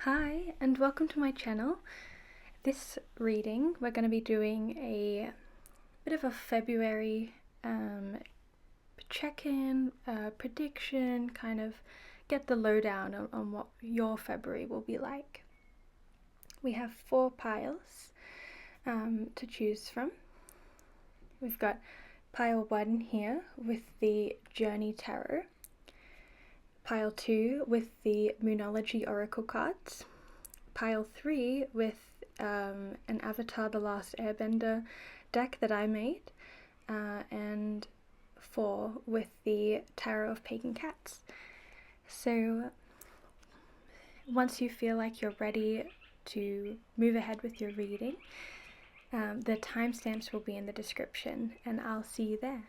Hi and welcome to my channel. This reading we're going to be doing a bit of a February check-in, prediction, kind of get the lowdown on what your February will be like. We have 4 piles to choose from. We've got pile 1 here with the Journey Tarot, pile 2 with the Moonology Oracle cards, pile 3 with an Avatar the Last Airbender deck that I made, and 4 with the Tarot of Pagan cats. So once you feel like you're ready to move ahead with your reading, the timestamps will be in the description and I'll see you there.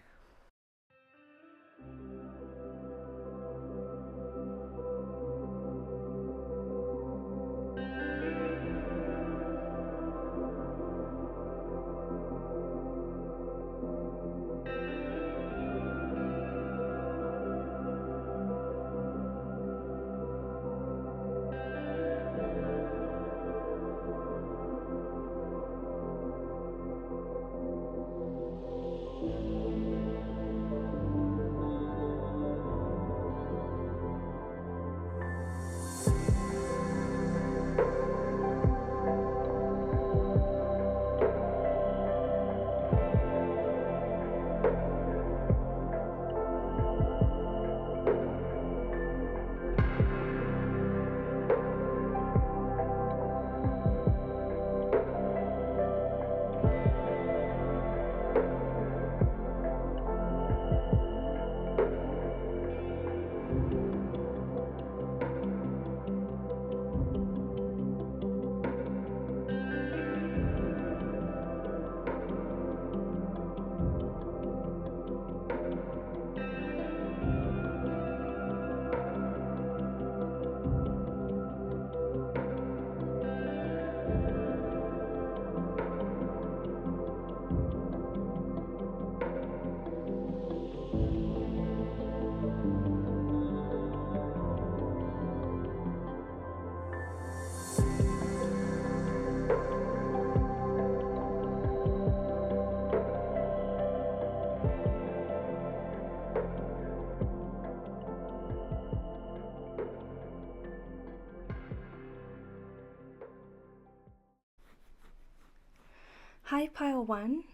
Hi pile 1.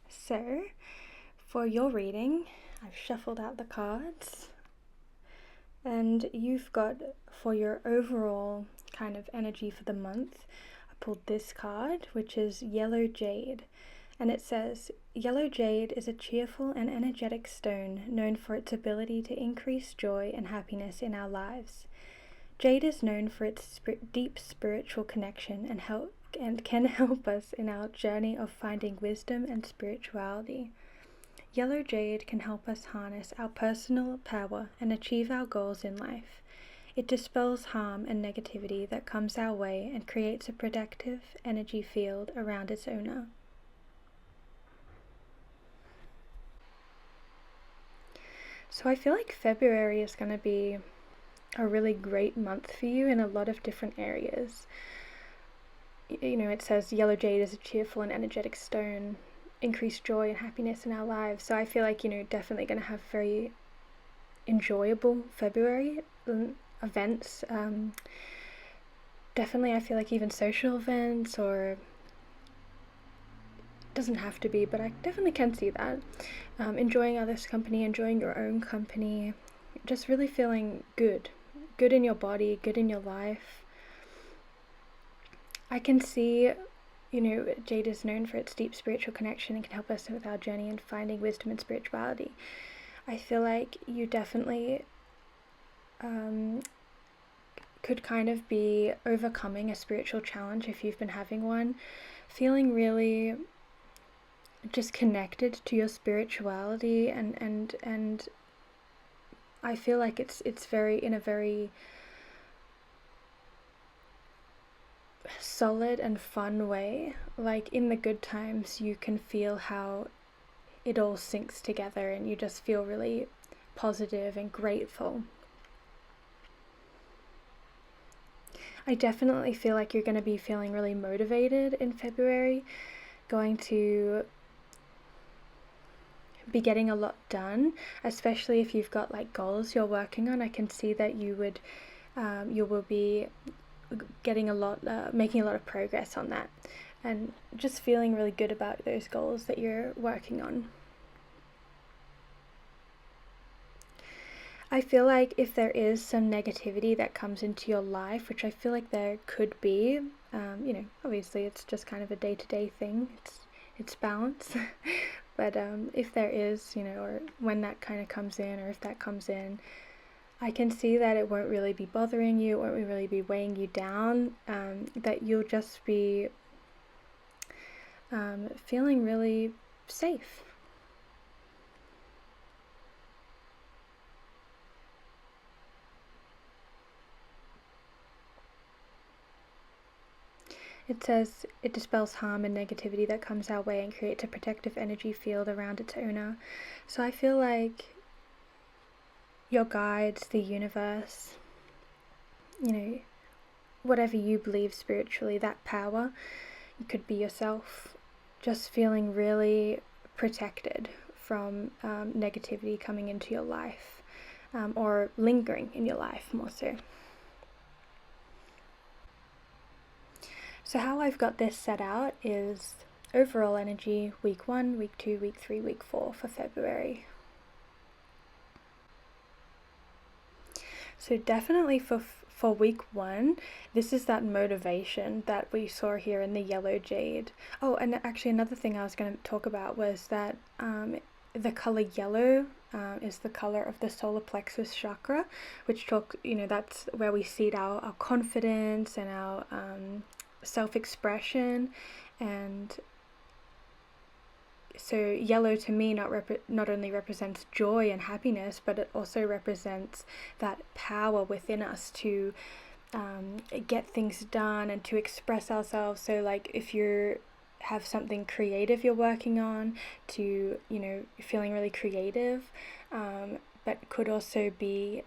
So for your reading, I've shuffled out the cards and you've got, for your overall kind of energy for the month, I pulled this card, which is Yellow Jade, and it says, Yellow Jade is a cheerful and energetic stone known for its ability to increase joy and happiness in our lives. Jade is known for its deep spiritual connection and can help us in our journey of finding wisdom and spirituality. Yellow jade can help us harness our personal power and achieve our goals in life. It dispels harm and negativity that comes our way and creates a protective energy field around its owner. So I feel like February is going to be a really great month for you in a lot of different areas. You know, it says yellow jade is a cheerful and energetic stone, increased joy and happiness in our lives. So I feel like, definitely going to have very enjoyable February events. Definitely, I feel like even social events, or it doesn't have to be, but I definitely can see that. Enjoying others' company, enjoying your own company, just really feeling good in your body, good in your life. I can see, jade is known for its deep spiritual connection and can help us with our journey in finding wisdom and spirituality. I feel like you definitely could kind of be overcoming a spiritual challenge if you've been having one, feeling really just connected to your spirituality, and I feel like it's in a very solid and fun way. Like in the good times you can feel how it all syncs together and you just feel really positive and grateful. I definitely feel like you're going to be feeling really motivated in February, going to be getting a lot done, especially if you've got like goals you're working on. I can see that you will be getting making a lot of progress on that, and just feeling really good about those goals that you're working on. I feel like if there is some negativity that comes into your life, which I feel like there could be, obviously it's just kind of a day-to-day thing, it's balance, but if there is, or when that kind of comes in, or if that comes in, I can see that it won't really be bothering you, it won't really be weighing you down, that you'll just be feeling really safe. It says it dispels harm and negativity that comes our way and creates a protective energy field around its owner. So I feel like your guides, the universe, whatever you believe spiritually, that power, it could be yourself, just feeling really protected from negativity coming into your life, or lingering in your life more so. So how I've got this set out is overall energy, week 1, week 2, week 3, week 4 for February. So definitely for week 1, this is that motivation that we saw here in the yellow jade. Oh, and actually another thing I was going to talk about was that the color yellow is the color of the solar plexus chakra, which that's where we seed our confidence and our self-expression. And so yellow to me not only represents joy and happiness, but it also represents that power within us to get things done and to express ourselves. So like if you have something creative you're working on, to feeling really creative, but could also be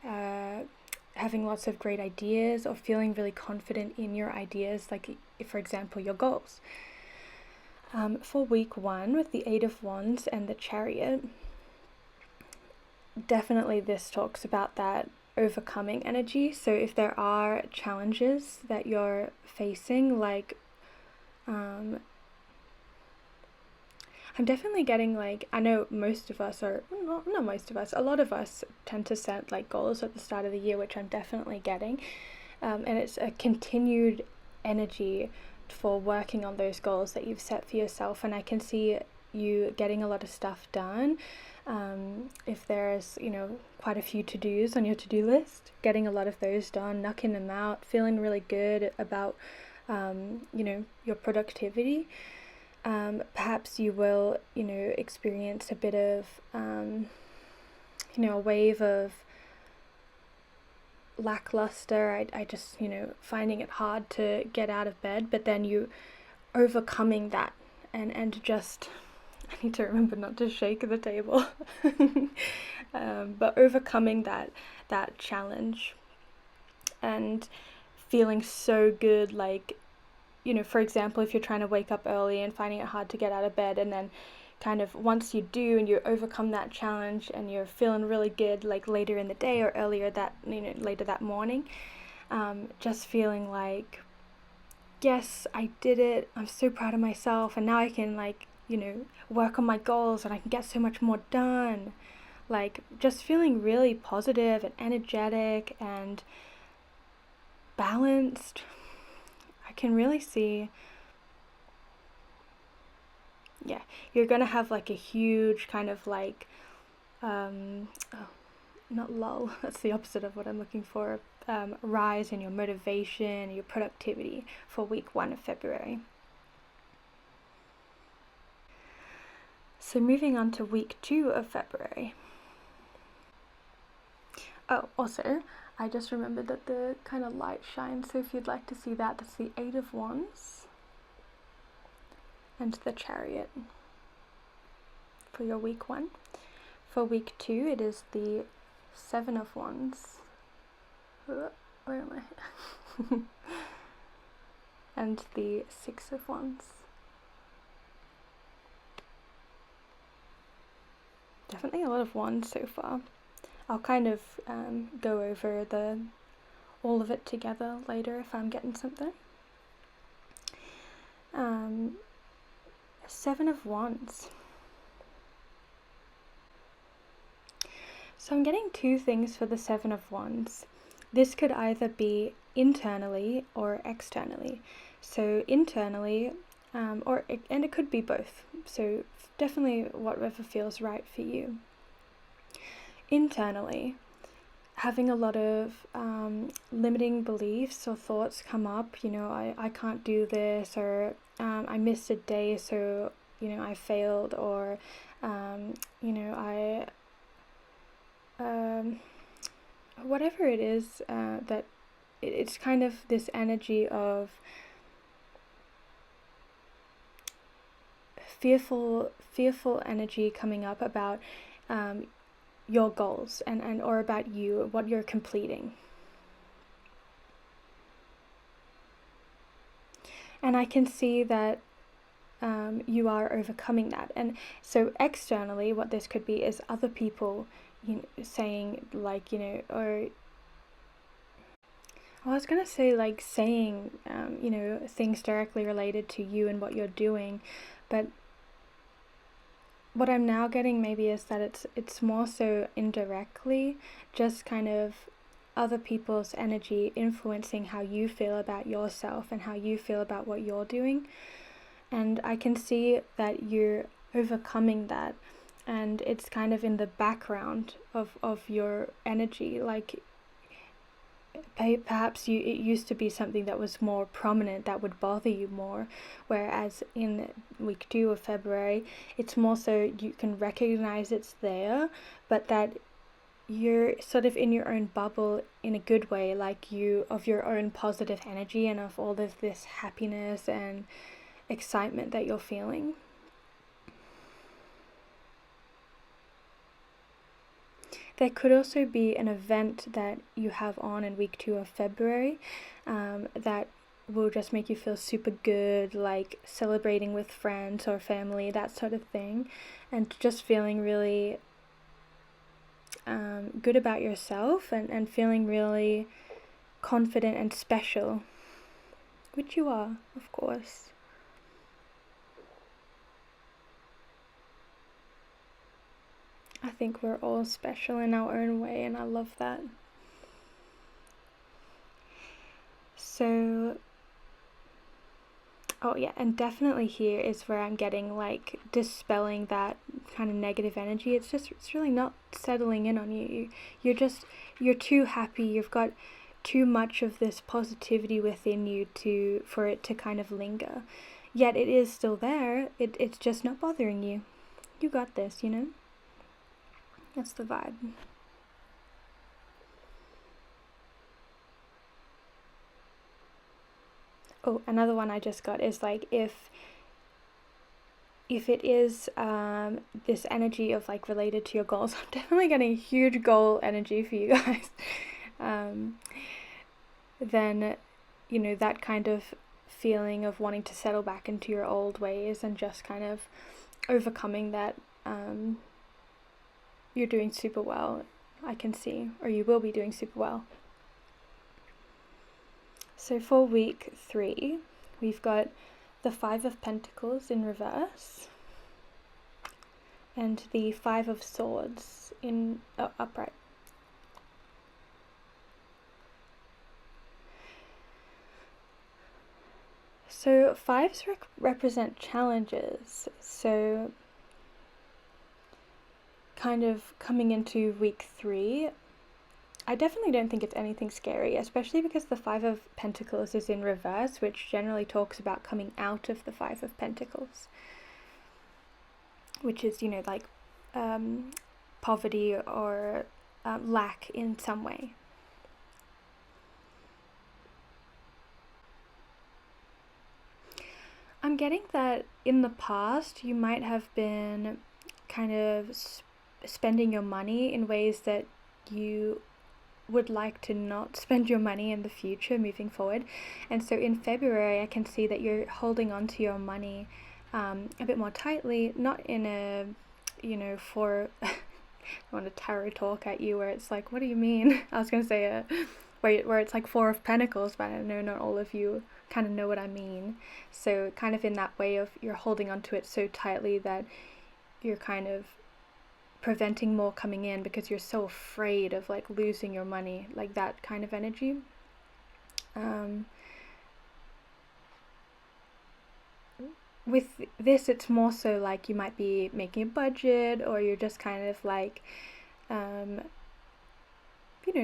having lots of great ideas, or feeling really confident in your ideas, like if, for example, your goals. For week 1 with the 8 of Wands and the Chariot, definitely this talks about that overcoming energy. So if there are challenges that you're facing, like I'm definitely getting like, I know most of us, or not most of us, a lot of us tend to set like goals at the start of the year, which I'm definitely getting, and it's a continued energy for working on those goals that you've set for yourself. And I can see you getting a lot of stuff done. If there's quite a few to-dos on your to-do list, getting a lot of those done, knocking them out, feeling really good about your productivity. Perhaps you will experience a bit of a wave of lackluster. I just finding it hard to get out of bed, but then you overcoming that, and just, I need to remember not to shake the table, but overcoming that challenge and feeling so good, like for example, if you're trying to wake up early and finding it hard to get out of bed, and then kind of once you do and you overcome that challenge and you're feeling really good, like later in the day or later that morning, just feeling like, yes, I did it, I'm so proud of myself, and now I can work on my goals and I can get so much more done. Like just feeling really positive and energetic and balanced. I can really see, you're gonna have like a huge kind of like, not lull, that's the opposite of what I'm looking for, rise in your motivation, your productivity for week 1 of February. So moving on to week 2 of February. Oh, also, I just remembered that the kind of light shines, so if you'd like to see that, that's the 8 of Wands and the Chariot for your week 1. For week 2, it is the 7 of Wands. Where am I? and the Six of Wands. Definitely a lot of wands so far. I'll kind of go over all of it together later if I'm getting something. Seven of Wands. So I'm getting two things for the Seven of Wands. This could either be internally or externally. So internally, and it could be both. So definitely whatever feels right for you. Internally, having a lot of limiting beliefs or thoughts come up. I can't do this, or I missed a day, so I failed, or I whatever it is, that it's kind of this energy of fearful energy coming up about your goals and or about you, what you're completing. And I can see that you are overcoming that. And so externally, what this could be is other people saying, like, or I was going to say, like, saying, things directly related to you and what you're doing. But what I'm now getting maybe is that it's more so indirectly, just kind of other people's energy influencing how you feel about yourself and how you feel about what you're doing. And I can see that you're overcoming that, and it's kind of in the background of your energy. Like, perhaps it used to be something that was more prominent, that would bother you more, whereas in week 2 of February, it's more so you can recognize it's there, but that you're sort of in your own bubble in a good way, like of your own positive energy and of all of this happiness and excitement that you're feeling. There could also be an event that you have on in week 2 of February that will just make you feel super good, like celebrating with friends or family, that sort of thing, and just feeling really good about yourself and feeling really confident and special, which you are, of course. I think we're all special in our own way, and I love that. So, oh yeah, and definitely here is where I'm getting, like, dispelling that kind of negative energy. It's really not settling in on you. You're too happy. You've got too much of this positivity within you for it to kind of linger. Yet it is still there. It's just not bothering you. You got this, That's the vibe. Oh, another one I just got is, like, if it is this energy of, like, related to your goals, I'm definitely getting huge goal energy for you guys. Then, that kind of feeling of wanting to settle back into your old ways and just kind of overcoming that, you're doing super well, I can see, or you will be doing super well. So for week 3, we've got the Five of Pentacles in reverse and the Five of Swords in upright. So fives represent challenges. So kind of coming into week 3, I definitely don't think it's anything scary, especially because the Five of Pentacles is in reverse, which generally talks about coming out of the Five of Pentacles, which is, like poverty or lack in some way. I'm getting that in the past you might have been kind of spending your money in ways that you would like to not spend your money in the future moving forward. And so in February, I can see that you're holding on to your money a bit more tightly, not in a, for I want a tarot talk at you where it's like, what do you mean? I was going to say where it's like Four of Pentacles, but I know not all of you kind of know what I mean. So kind of in that way of you're holding onto it so tightly that you're kind of preventing more coming in because you're so afraid of like losing your money, like that kind of energy. With this, it's more so like you might be making a budget, or you're just kind of like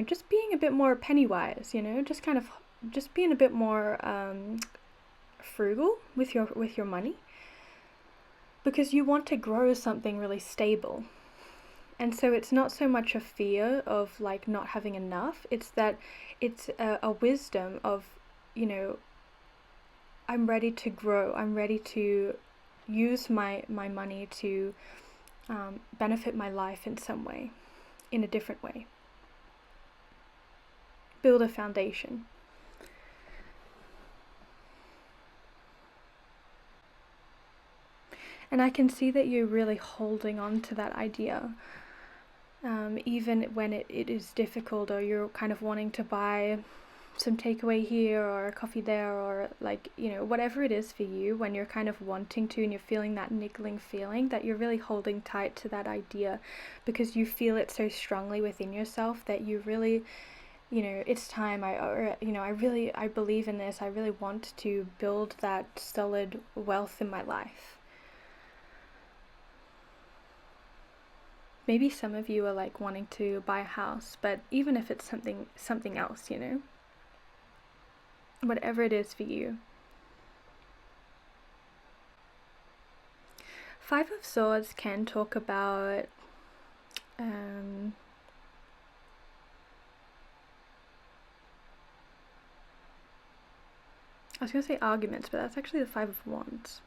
just being a bit more penny wise, just being a bit more frugal with your money, because you want to grow something really stable. And so it's not so much a fear of like not having enough, it's that it's a wisdom of, I'm ready to grow, I'm ready to use my money to benefit my life in some way, in a different way. Build a foundation. And I can see that you're really holding on to that idea, even when it is difficult, or you're kind of wanting to buy some takeaway here or a coffee there, or like, whatever it is for you, when you're kind of wanting to and you're feeling that niggling feeling, that you're really holding tight to that idea because you feel it so strongly within yourself that you really, it's time. I believe in this. I really want to build that solid wealth in my life. Maybe some of you are like wanting to buy a house, but even if it's something else, whatever it is for you. Five of Swords can talk about I was going to say arguments, but that's actually the Five of Wands.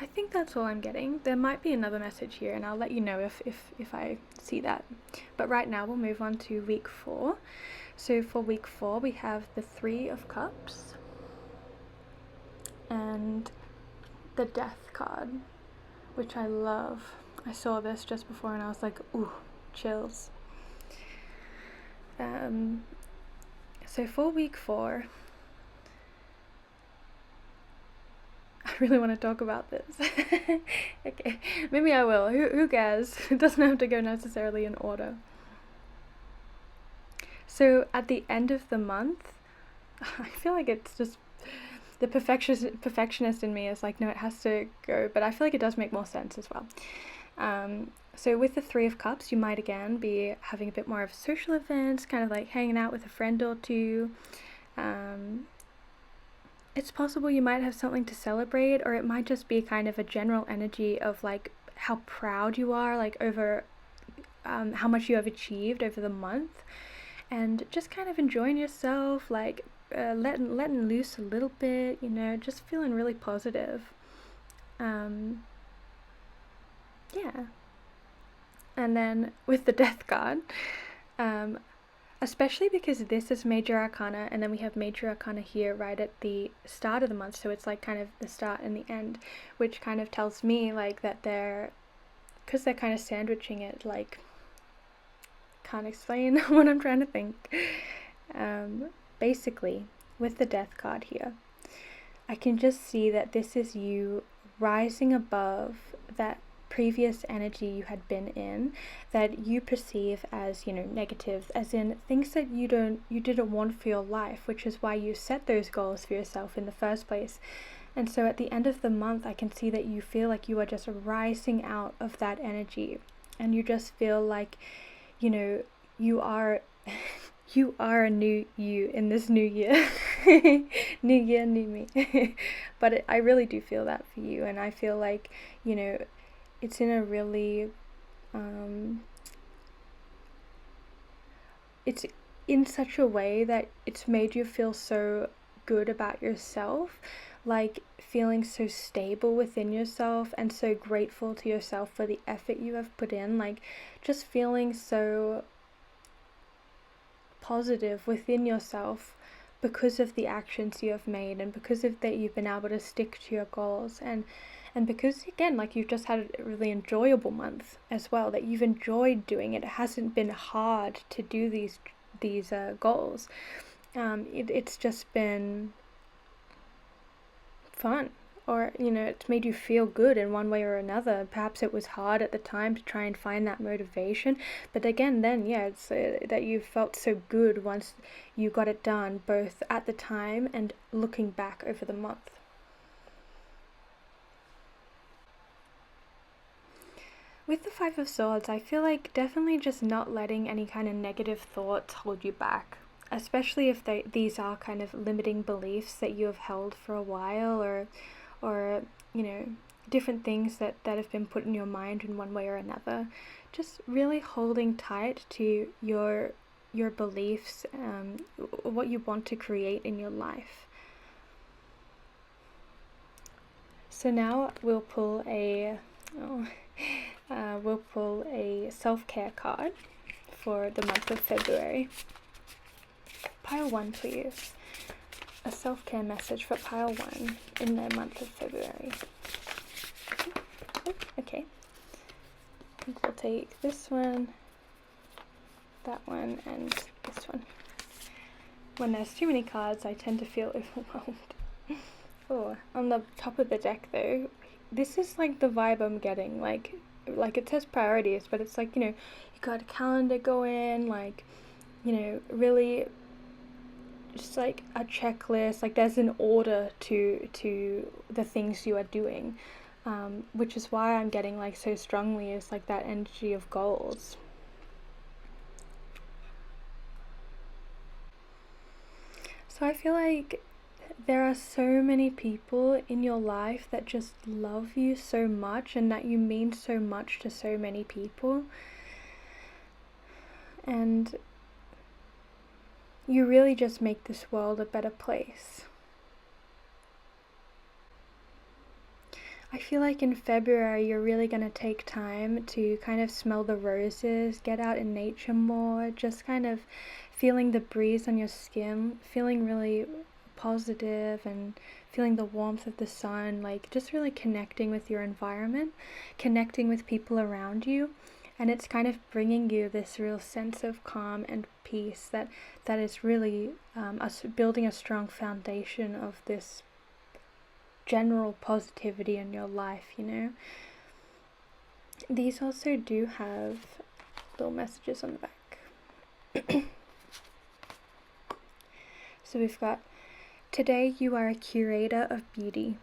I think that's all I'm getting. There might be another message here, and I'll let you know if I see that. But right now we'll move on to week 4. So for week 4 we have the Three of Cups and the Death card, which I love. I saw this just before and I was like, ooh, chills. So for week 4, I really want to talk about this. Okay, maybe I will. Who cares? It doesn't have to go necessarily in order. So at the end of the month, I feel like it's just the perfectionist in me is like, no, it has to go, but I feel like it does make more sense as well. So with the Three of Cups, you might again be having a bit more of social events, kind of like hanging out with a friend or two. It's possible you might have something to celebrate, or it might just be kind of a general energy of like how proud you are, like over how much you have achieved over the month, and just kind of enjoying yourself, like letting loose a little bit, just feeling really positive. Yeah. And then with the Death card, especially because this is Major Arcana, and then we have Major Arcana here right at the start of the month, so it's like kind of the start and the end, which kind of tells me like that because they're kind of sandwiching it, like, can't explain what I'm trying to think. Basically, with the Death card here, I can just see that this is you rising above that previous energy you had been in, that you perceive as negative, as in things that you didn't want for your life, which is why you set those goals for yourself in the first place. And so at the end of the month, I can see that you feel like you are just rising out of that energy, and you just feel like you are you are a new you in this new year. New year, new me. But I really do feel that for you, and I feel like it's in a really it's in such a way that it's made you feel so good about yourself, like feeling so stable within yourself and so grateful to yourself for the effort you have put in, like just feeling so positive within yourself because of the actions you have made, and because of that you've been able to stick to your goals, and because again, like you've just had a really enjoyable month as well, that you've enjoyed doing it. It hasn't been hard to do these goals. It's just been fun, or it's made you feel good in one way or another. Perhaps it was hard at the time to try and find that motivation, but again, then it's that you felt so good once you got it done, both at the time and looking back over the month. With the Five of Swords, I feel like definitely just not letting any kind of negative thoughts hold you back, especially if these are kind of limiting beliefs that you have held for a while, or different things that have been put in your mind in one way or another. Just really holding tight to your beliefs, what you want to create in your life. So now we'll pull a self-care card for the month of February. Pile 1, please. A self-care message for pile 1 in the month of February. Okay. I think we'll take this one, that one, and this one. When there's too many cards, I tend to feel overwhelmed. Oh, on the top of the deck though, this is like the vibe I'm getting. Like it says priorities, but it's like, you got a calendar going, like, really just like a checklist, like there's an order to the things you are doing, which is why I'm getting like so strongly is like that energy of goals. So I feel like there are so many people in your life that just love you so much, and that you mean so much to so many people, and you really just make this world a better place. I feel like in February you're really going to take time to kind of smell the roses, get out in nature more, just kind of feeling the breeze on your skin, feeling really positive and feeling the warmth of the sun, like just really connecting with your environment, connecting with people around you, and it's kind of bringing you this real sense of calm and peace that is really us building a strong foundation of this general positivity in your life. These also do have little messages on the back. So we've got, today you are a curator of beauty.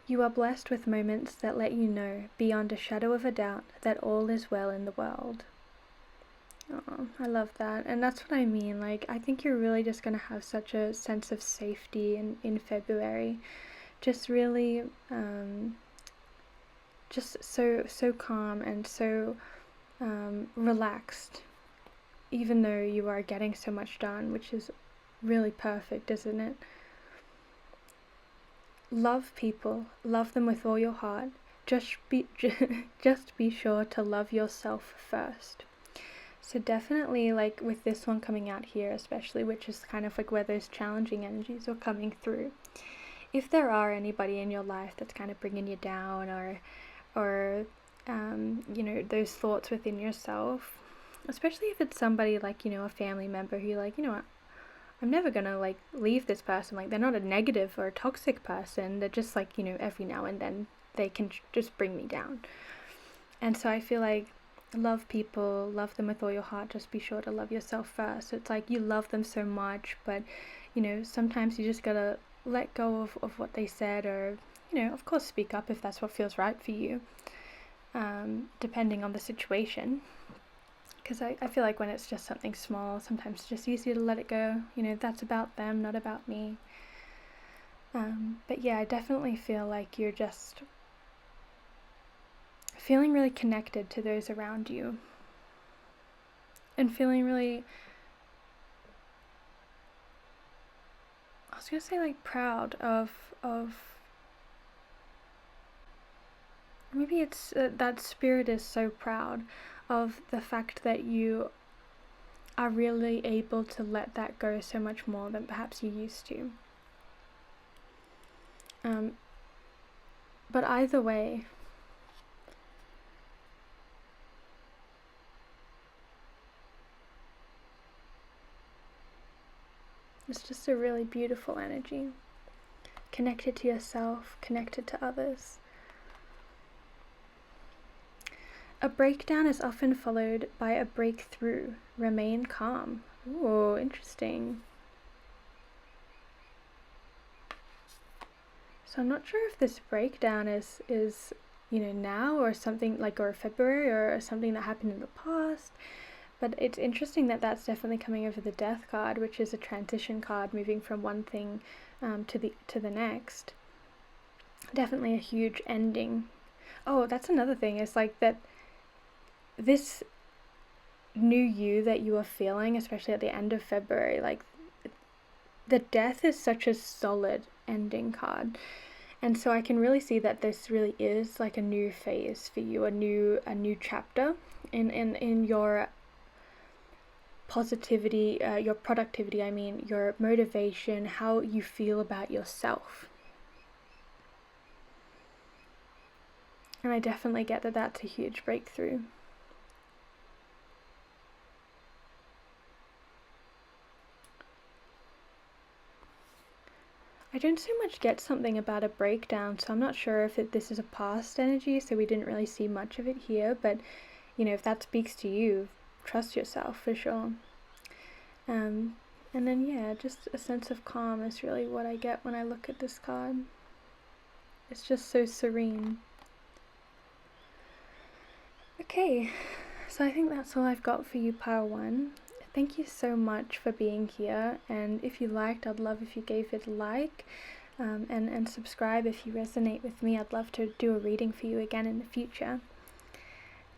You are blessed with moments that let you know, beyond a shadow of a doubt, that all is well in the world. Oh, I love that. And that's what I mean. Like, I think you're really just going to have such a sense of safety in February. Just really, just so calm and so relaxed, even though you are getting so much done, which is really perfect, isn't it? Love people, love them with all your heart. Just be sure to love yourself first. So definitely, like with this one coming out here especially, which is kind of like where those challenging energies are coming through. If there are anybody in your life that's kind of bringing you down, or those thoughts within yourself, especially if it's somebody like, a family member who you're like, what, I'm never gonna like leave this person, like they're not a negative or a toxic person, they're just like, every now and then they can just bring me down. And so I feel like, love people, love them with all your heart, just be sure to love yourself first. So it's like you love them so much, but sometimes you just gotta let go of what they said, or of course speak up if that's what feels right for you, depending on the situation, because I feel like when it's just something small, sometimes it's just easier to let it go. That's about them, not about me. But yeah, I definitely feel like you're just feeling really connected to those around you, and feeling really, I was gonna say like proud of maybe it's that spirit is so proud of the fact that you are really able to let that go so much more than perhaps you used to. But either way, it's just a really beautiful energy. Connected to yourself, connected to others. A breakdown is often followed by a breakthrough. Remain calm. Ooh, interesting. So I'm not sure if this breakdown is now, or something like, or February, or something that happened in the past. But it's interesting that that's definitely coming over the Death card, which is a transition card, moving from one thing to the next. Definitely a huge ending. Oh, that's another thing. It's like that this new you that you are feeling, especially at the end of February, like the Death is such a solid ending card. And so I can really see that this really is like a new phase for you, a new chapter in your positivity, your productivity, your motivation, how you feel about yourself. And I definitely get that that's a huge breakthrough. I don't so much get something about a breakdown, so I'm not sure if this is a past energy, so we didn't really see much of it here, but if that speaks to you, trust yourself for sure. And then yeah, just a sense of calm is really what I get when I look at this card. It's just so serene. Okay, so I think that's all I've got for you, pile 1. Thank you so much for being here, and if you liked, I'd love if you gave it a like, and subscribe if you resonate with me. I'd love to do a reading for you again in the future.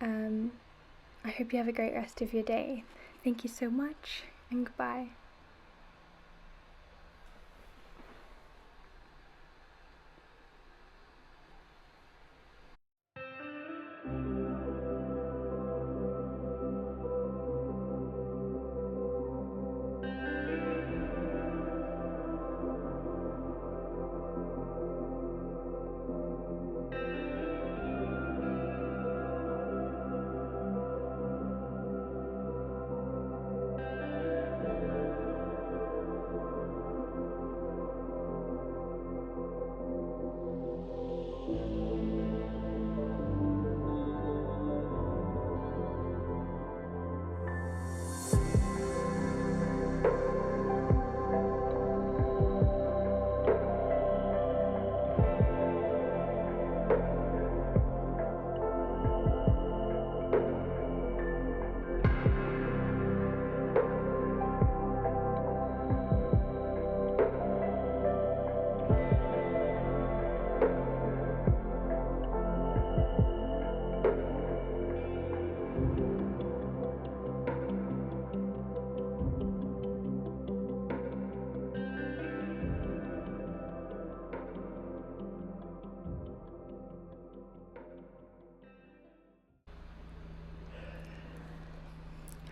I hope you have a great rest of your day. Thank you so much, and goodbye.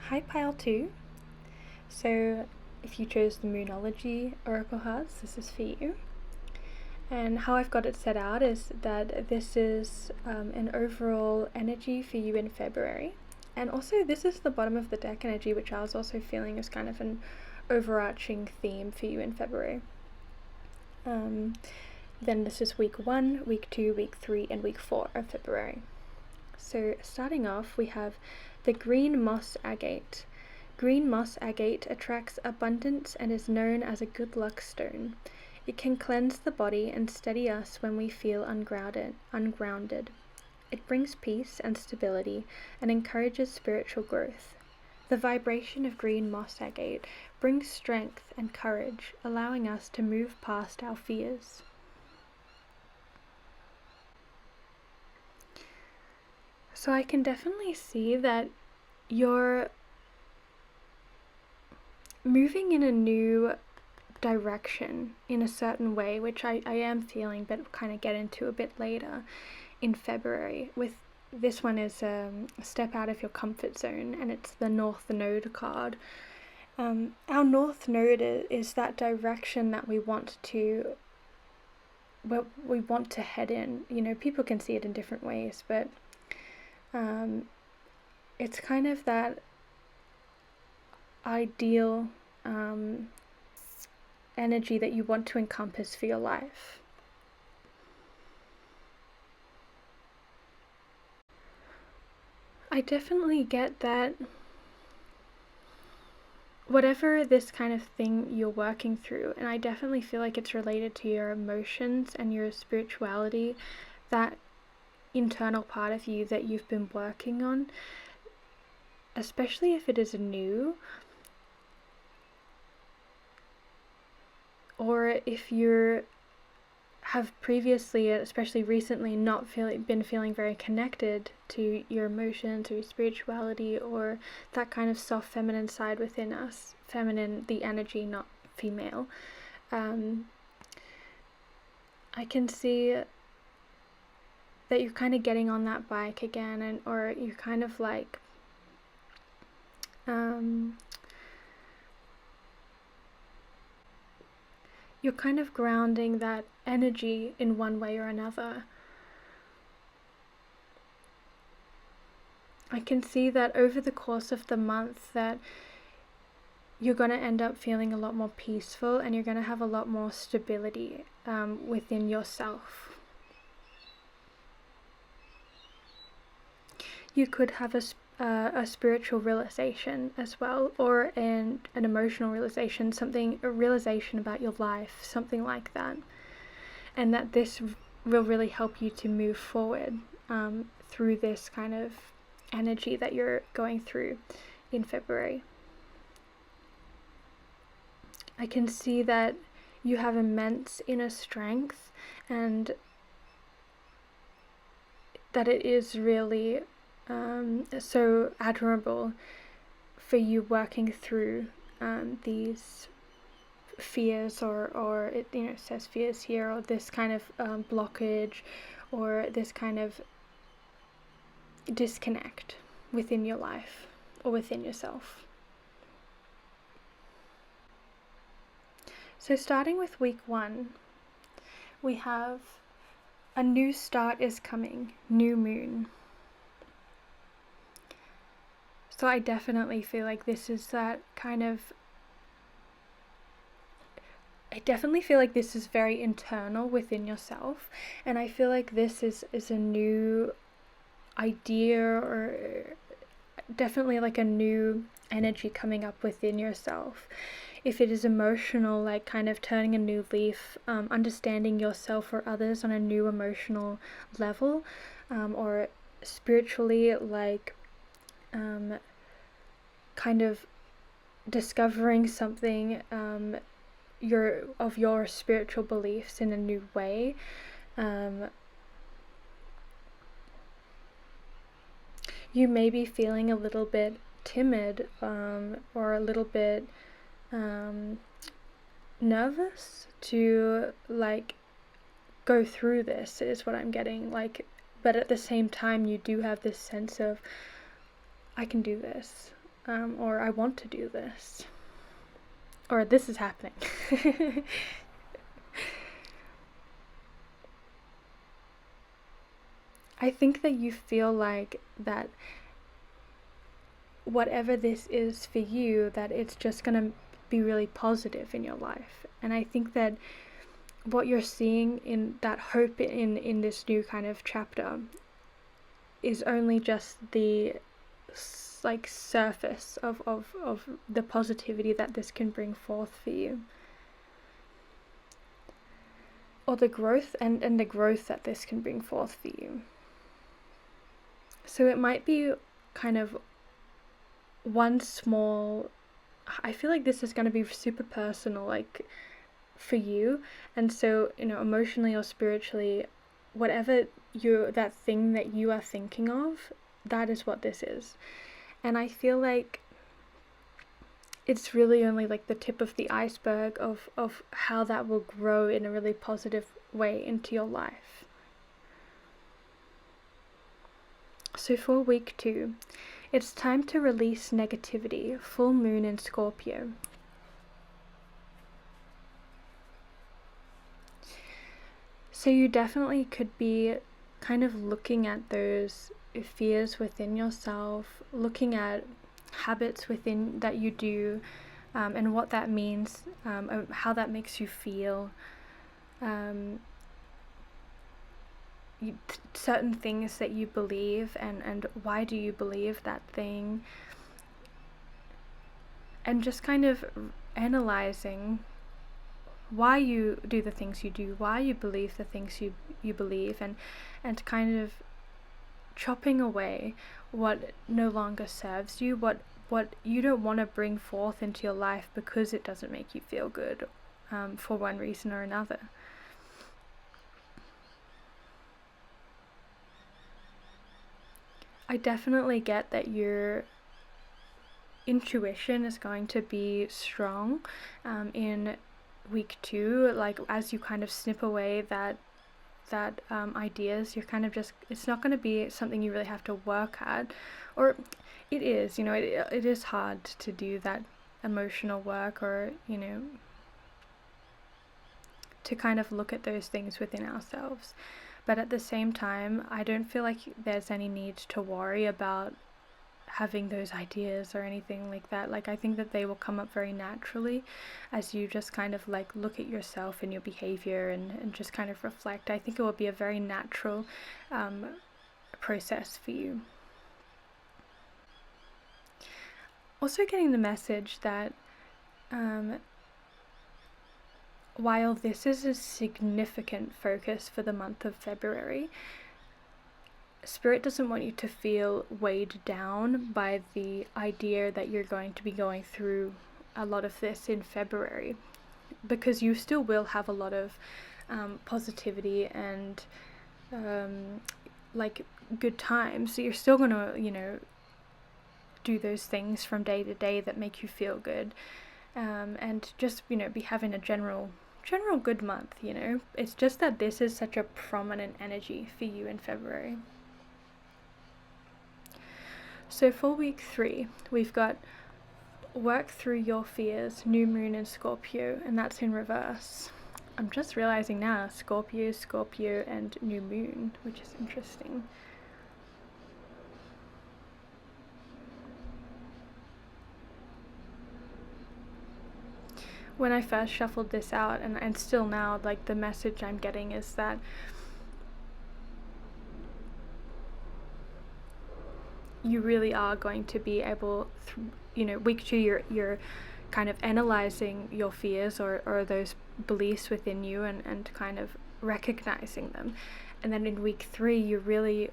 Hi, pile 2. So if you chose the Moonology Oracle cards, this is for you. And how I've got it set out is that this is an overall energy for you in February. And also this is the bottom of the deck energy, which I was also feeling is kind of an overarching theme for you in February. Then this is week 1, week 2, week 3, and week 4 of February. So starting off, we have the green moss agate. Green moss agate attracts abundance and is known as a good luck stone. It can cleanse the body and steady us when we feel ungrounded. It brings peace and stability and encourages spiritual growth. The vibration of green moss agate brings strength and courage, allowing us to move past our fears. So I can definitely see that you're moving in a new direction in a certain way, which I am feeling, but kind of get into a bit later. in February. With this one is step out of your comfort zone, and it's the North Node card. Our North Node is that direction that we want to head in. You know, people can see it in different ways, but it's kind of that ideal energy that you want to encompass for your life. I definitely get that whatever this kind of thing you're working through, and I definitely feel like it's related to your emotions and your spirituality, that internal part of you that you've been working on, especially if it is new, or if you have previously, especially recently, not been feeling very connected to your emotions or your spirituality, or that kind of soft feminine side within us. Feminine, the energy, not female. I can see that you're kind of getting on that bike again, or you're kind of like you're kind of grounding that energy in one way or another. I can see that over the course of the month that you're going to end up feeling a lot more peaceful, and you're going to have a lot more stability within yourself. You could have a spiritual realization as well, or an emotional realization, a realization about your life, something like that. And that this will really help you to move forward through this kind of energy that you're going through in February. I can see that you have immense inner strength, and that it is really so admirable for you working through these fears, or it, you know, says fears here, or this kind of blockage, or this kind of disconnect within your life or within yourself. So starting with week 1, we have a new start is coming, new moon. So I definitely feel like this is that kind of, I definitely feel like this is very internal within yourself, and I feel like this is a new idea, or definitely like a new energy coming up within yourself. If it is emotional, like kind of turning a new leaf, understanding yourself or others on a new emotional level, or spiritually, like kind of discovering something your spiritual beliefs in a new way. You may be feeling a little bit timid, or a little bit nervous to like go through this, is what I'm getting, like, but at the same time you do have this sense of, I can do this, or I want to do this, or this is happening. I think that you feel like that whatever this is for you, that it's just going to be really positive in your life. And I think that what you're seeing in that hope in this new kind of chapter is only just the like surface of the positivity that this can bring forth for you, or the growth and the growth that this can bring forth for you. So it might be kind of one small, I feel like this is going to be super personal, like for you, and so, you know, emotionally or spiritually, whatever that thing that you are thinking of, that is what this is. And I feel like it's really only like the tip of the iceberg of how that will grow in a really positive way into your life. So for week 2, it's time to release negativity, full moon in Scorpio. So you definitely could be kind of looking at those fears within yourself, looking at habits within that you do, and what that means, how that makes you feel. Certain things that you believe, and why do you believe that thing, and just kind of analyzing why you do the things you do, why you believe the things you believe, and kind of chopping away what no longer serves you, what you don't want to bring forth into your life because it doesn't make you feel good, for one reason or another. I definitely get that your intuition is going to be strong in week 2, like as you kind of snip away that ideas, you're kind of just, it's not going to be something you really have to work at, or it is, it is hard to do that emotional work, or to kind of look at those things within ourselves. But at the same time, I don't feel like there's any need to worry about having those ideas or anything like that. Like, I think that they will come up very naturally as you just kind of like look at yourself and your behavior and just kind of reflect. I think it will be a very natural process for you. Also getting the message that while this is a significant focus for the month of February, Spirit doesn't want you to feel weighed down by the idea that you're going to be going through a lot of this in February, because you still will have a lot of positivity and like good times. So you're still going to, do those things from day to day that make you feel good, and just, be having a general good month. It's just that this is such a prominent energy for you in February. So for week 3, we've got work through your fears, new moon in Scorpio, and that's in reverse. I'm just realizing now, Scorpio, and new moon, which is interesting. When I first shuffled this out, and still now, like, the message I'm getting is that you really are going to be able, week 2, you're kind of analyzing your fears or those beliefs within you, and kind of recognizing them. And then in week 3, you're really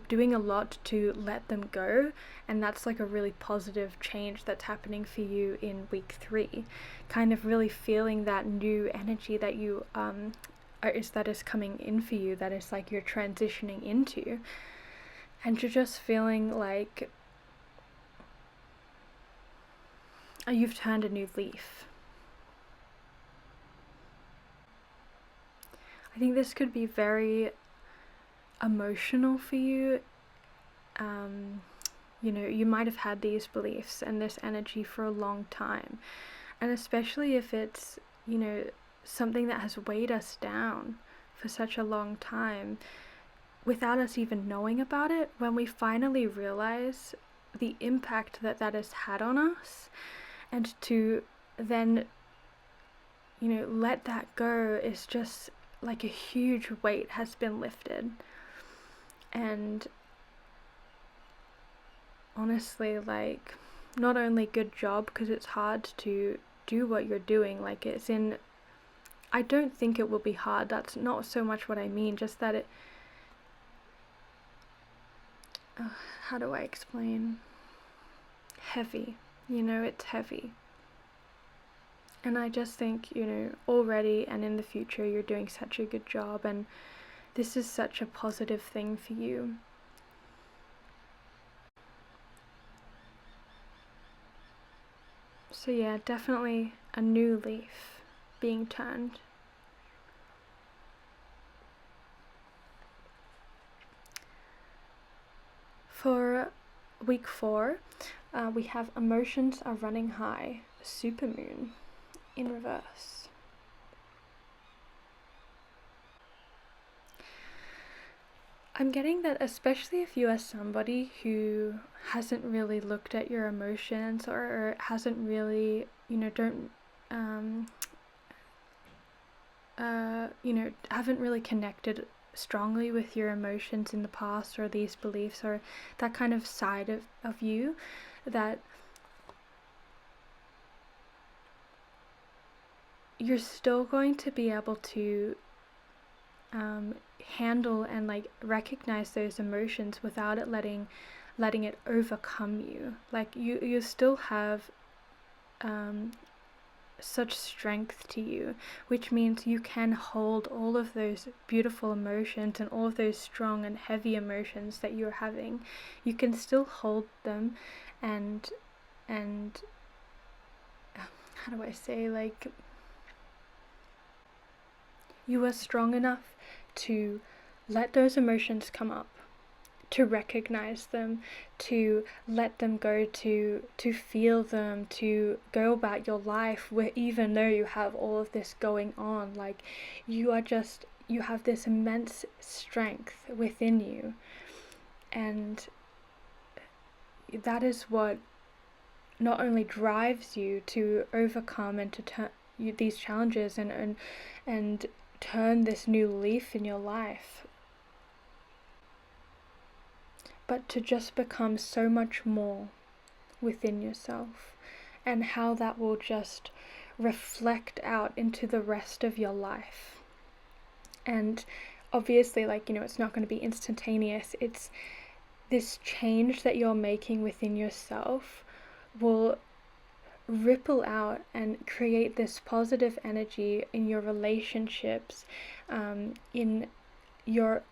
doing a lot to let them go, and that's like a really positive change that's happening for you in week 3. Kind of really feeling that new energy that you that is coming in for you, that is like you're transitioning into, and you're just feeling like you've turned a new leaf. I think this could be very emotional for you. You might have had these beliefs and this energy for a long time, and especially if it's something that has weighed us down for such a long time without us even knowing about it. When we finally realize the impact that has had on us, and to then let that go, is just like a huge weight has been lifted. And honestly, like, not only good job, because it's hard to do what you're doing, like, I don't think it will be hard, that's not so much what I mean, just that it, how do I explain, heavy, it's heavy. And I just think, already and in the future, you're doing such a good job, and this is such a positive thing for you. So yeah, definitely a new leaf being turned. For week 4, we have emotions are running high, supermoon in reverse. I'm getting that especially if you are somebody who hasn't really looked at your emotions or hasn't really, haven't really connected strongly with your emotions in the past, or these beliefs, or that kind of side of you, that you're still going to be able to handle and like recognize those emotions without it letting it overcome you. Like you still have such strength to you, which means you can hold all of those beautiful emotions and all of those strong and heavy emotions that you're having. You can still hold them, and how do I say, like, you are strong enough to let those emotions come up, to recognize them, to let them go, to feel them, to go about your life where even though you have all of this going on, like you have this immense strength within you, and that is what not only drives you to overcome and to turn these challenges and turn this new leaf in your life, but to just become so much more within yourself, and how that will just reflect out into the rest of your life. And obviously, like, it's not going to be instantaneous. It's this change that you're making within yourself will ripple out and create this positive energy in your relationships, in your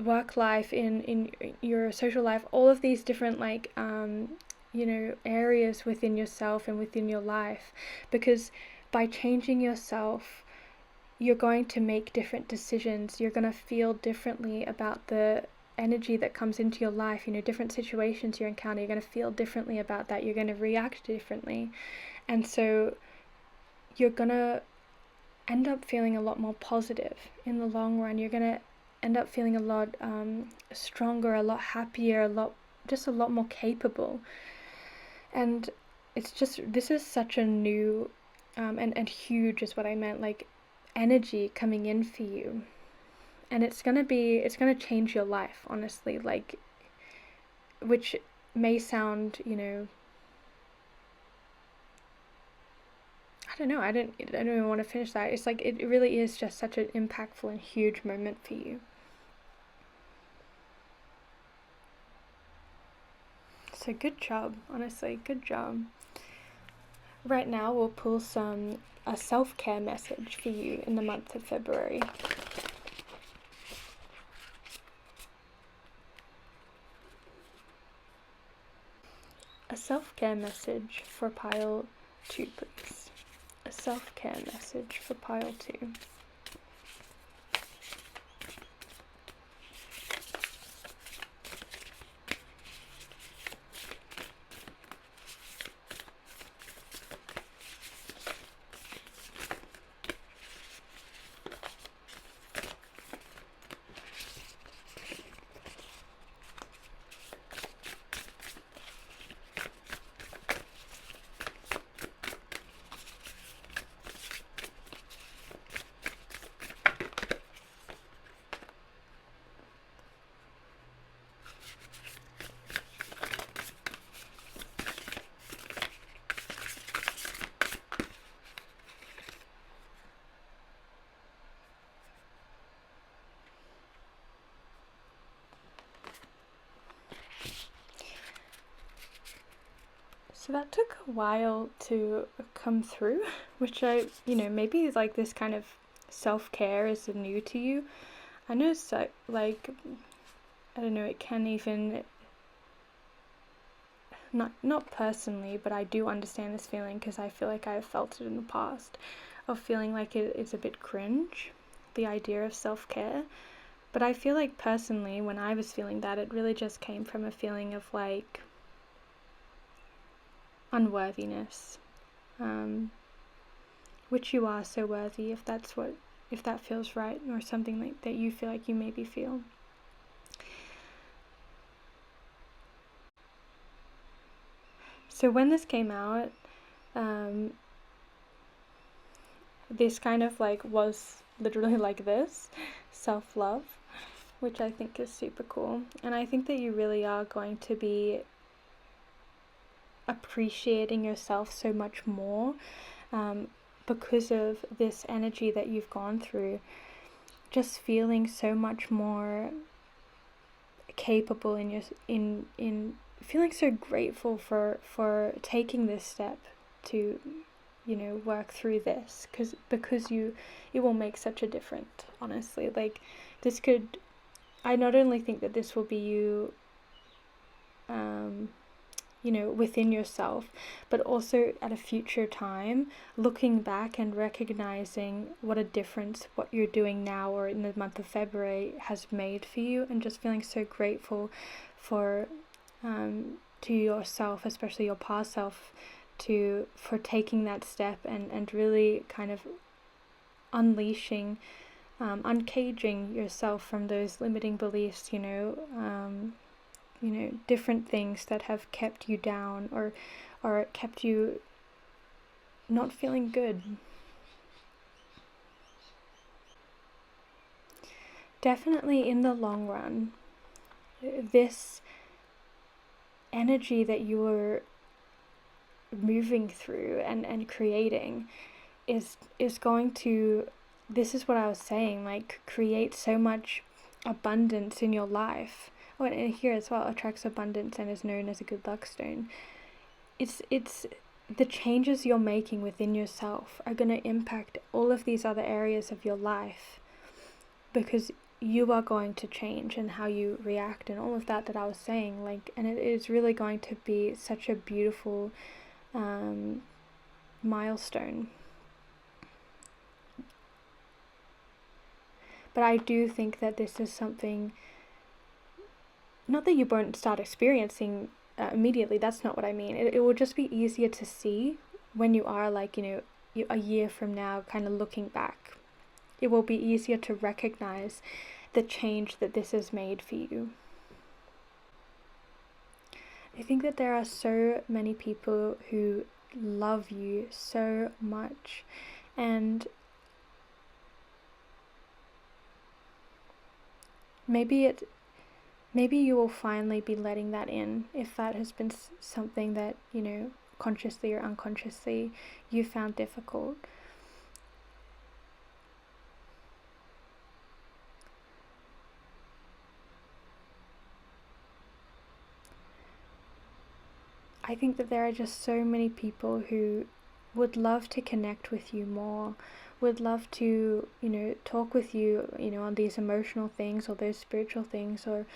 work life, in your social life, all of these different areas within yourself and within your life. Because by changing yourself, you're going to make different decisions. You're going to feel differently about the energy that comes into your life. Different situations you encounter, you're going to feel differently about that. You're going to react differently, and so you're going to end up feeling a lot more positive in the long run. You're going to end up feeling a lot stronger, a lot happier, a lot more capable. And it's just, this is such a new and huge is what I meant, like, energy coming in for you. And it's going to change your life, honestly, like, which may sound, I don't know, I don't even want to finish that. It's like, it really is just such an impactful and huge moment for you. So good job, honestly, good job. Right now we'll pull a self-care message for you in the month of February. A self-care message for pile 2, please. A self-care message for pile 2. So that took a while to come through, which maybe like this kind of self-care is new to you. I know it's like, I don't know, it can even, not personally, but I do understand this feeling because I feel like I've felt it in the past, of feeling like it's a bit cringe, the idea of self-care. But I feel like personally, when I was feeling that, it really just came from a feeling of like unworthiness, which you are so worthy if that feels right, or something like that you feel like you maybe feel. So when this came out, this kind of like was literally like this, self-love, which I think is super cool. And I think that you really are going to be appreciating yourself so much more because of this energy that you've gone through, just feeling so much more capable in feeling so grateful for taking this step to, you know, work through this, because it will make such a difference, honestly. Like, this could, I not only think that this will be you, you know, within yourself, but also at a future time, looking back and recognizing what a difference what you're doing now or in the month of February has made for you, and just feeling so grateful for to yourself, especially your past self, for taking that step and really kind of unleashing, uncaging yourself from those limiting beliefs, you know, different things that have kept you down or kept you not feeling good. Definitely in the long run, this energy that you're moving through and creating is going to, this is what I was saying, like, create so much abundance in your life. Oh, and here as well, attracts abundance and is known as a good luck stone. It's the changes you're making within yourself are going to impact all of these other areas of your life, because you are going to change and how you react and all of that I was saying, like, and it is really going to be such a beautiful milestone. But I do think that this is something, not that you won't start experiencing immediately, that's not what I mean. It will just be easier to see when you are, like, you know, a year from now, kind of looking back. It will be easier to recognize the change that this has made for you. I think that there are so many people who love you so much, and maybe you will finally be letting that in, if that has been something that, you know, consciously or unconsciously you found difficult. I think that there are just so many people who would love to connect with you more, would love to, you know, talk with you, you know, on these emotional things or those spiritual things, or,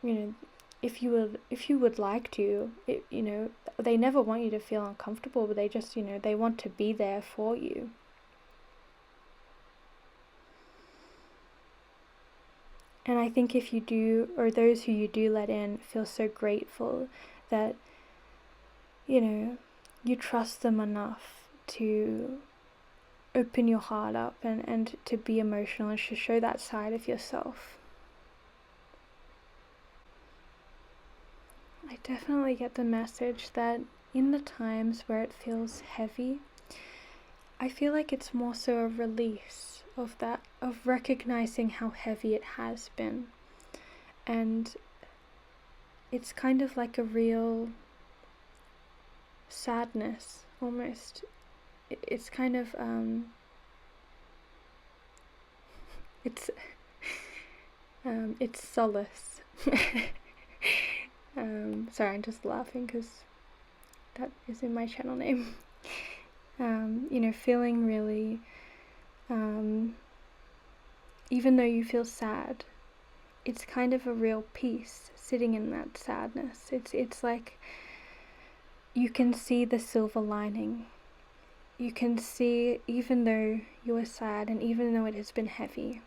you know, if you would like to, you know, they never want you to feel uncomfortable, but they just, you know, they want to be there for you. And I think if you do, or those who you do let in, feel so grateful that, you know, you trust them enough to open your heart up and to be emotional and to show that side of yourself. I definitely get the message that in the times where it feels heavy, I feel like it's more so a release of that, of recognizing how heavy it has been. And it's kind of like a real sadness, almost. It's kind of, it's solace. Sorry, I'm just laughing because that is in my channel name. You know, feeling really, even though you feel sad, it's kind of a real peace sitting in that sadness. It's like you can see the silver lining. You can see, even though you are sad and even though it has been heavy,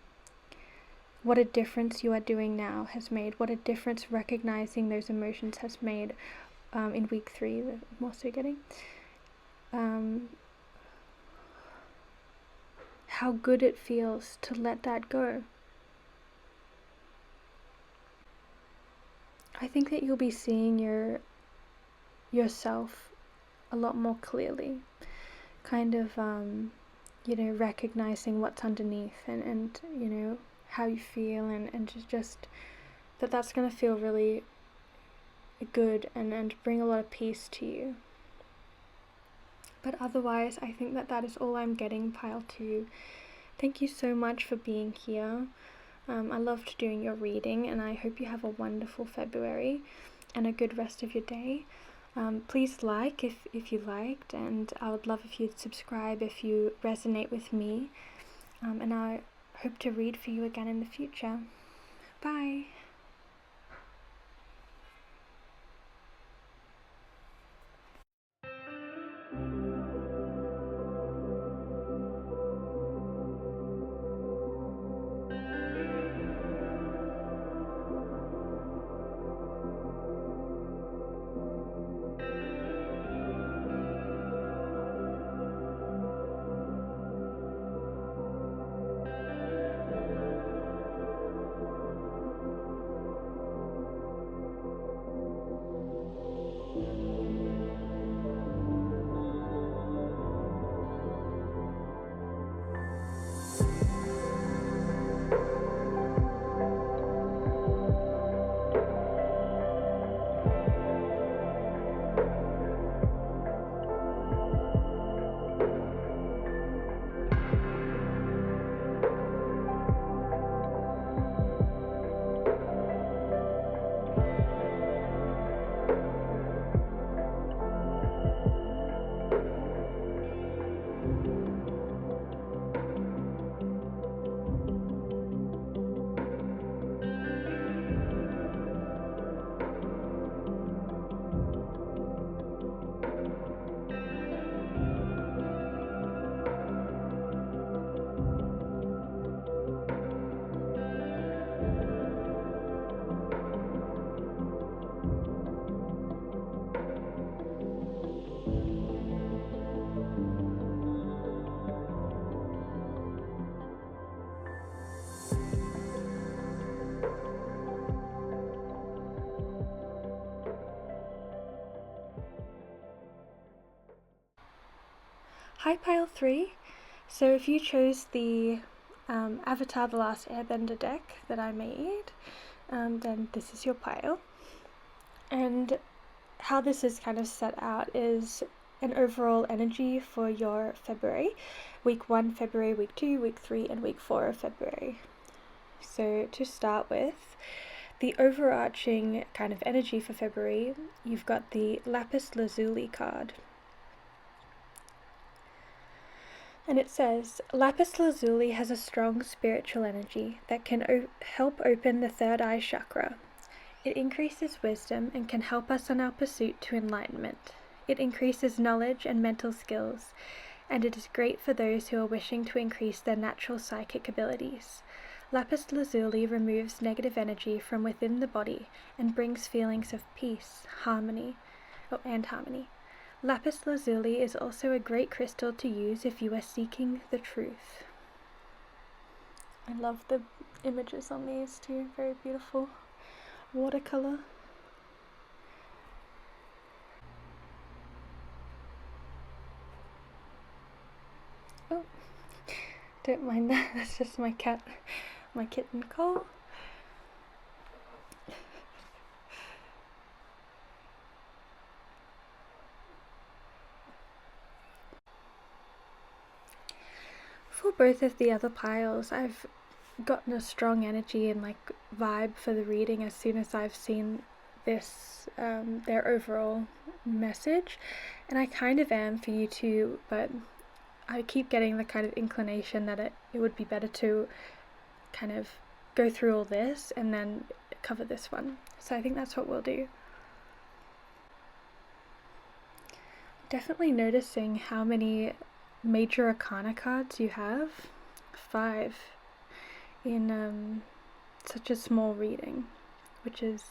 what a difference you are doing now has made, what a difference recognizing those emotions has made in week 3 that I'm also getting. How good it feels to let that go. I think that you'll be seeing yourself a lot more clearly, kind of recognizing what's underneath and how you feel, and just that's going to feel really good and bring a lot of peace to you. But otherwise, I think that is all I'm getting, pile 2. Thank you so much for being here. I loved doing your reading, and I hope you have a wonderful February and a good rest of your day. Please like if you liked, and I would love if you'd subscribe if you resonate with me. And I hope to read for you again in the future. Bye. Hi pile 3. So if you chose the Avatar the Last Airbender deck that I made, then this is your pile. And how this is kind of set out is an overall energy for your February. Week 1 February, week 2, week 3, and week 4 of February. So to start with, the overarching kind of energy for February, you've got the Lapis Lazuli card. And it says, Lapis Lazuli has a strong spiritual energy that can help open the third eye chakra. It increases wisdom and can help us on our pursuit to enlightenment. It increases knowledge and mental skills, and it is great for those who are wishing to increase their natural psychic abilities. Lapis Lazuli removes negative energy from within the body and brings feelings of peace, and harmony. Lapis Lazuli is also a great crystal to use if you are seeking the truth. I love the images on these too, very beautiful. Watercolor. Oh, don't mind that, that's just my cat, my kitten Cole. For both of the other piles, I've gotten a strong energy and vibe for the reading as soon as I've seen this, their overall message, and I kind of am for you too, but I keep getting the kind of inclination that it would be better to kind of go through all this and then cover this one. So I think that's what we'll do. Definitely noticing how many major arcana cards you have. 5 in such a small reading, which is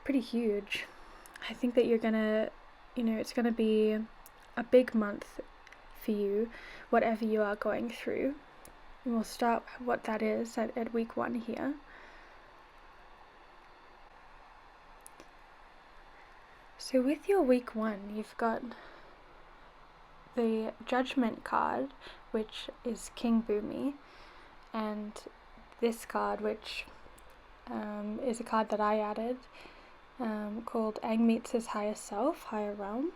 pretty huge. I think that you're gonna, it's gonna be a big month for you, whatever you are going through. And we'll start what that is at week 1 here. So with your week 1, you've got the Judgment card, which is King Boomy, and this card, which is a card that I added, called Aang Meets His Higher Self, Higher Realm.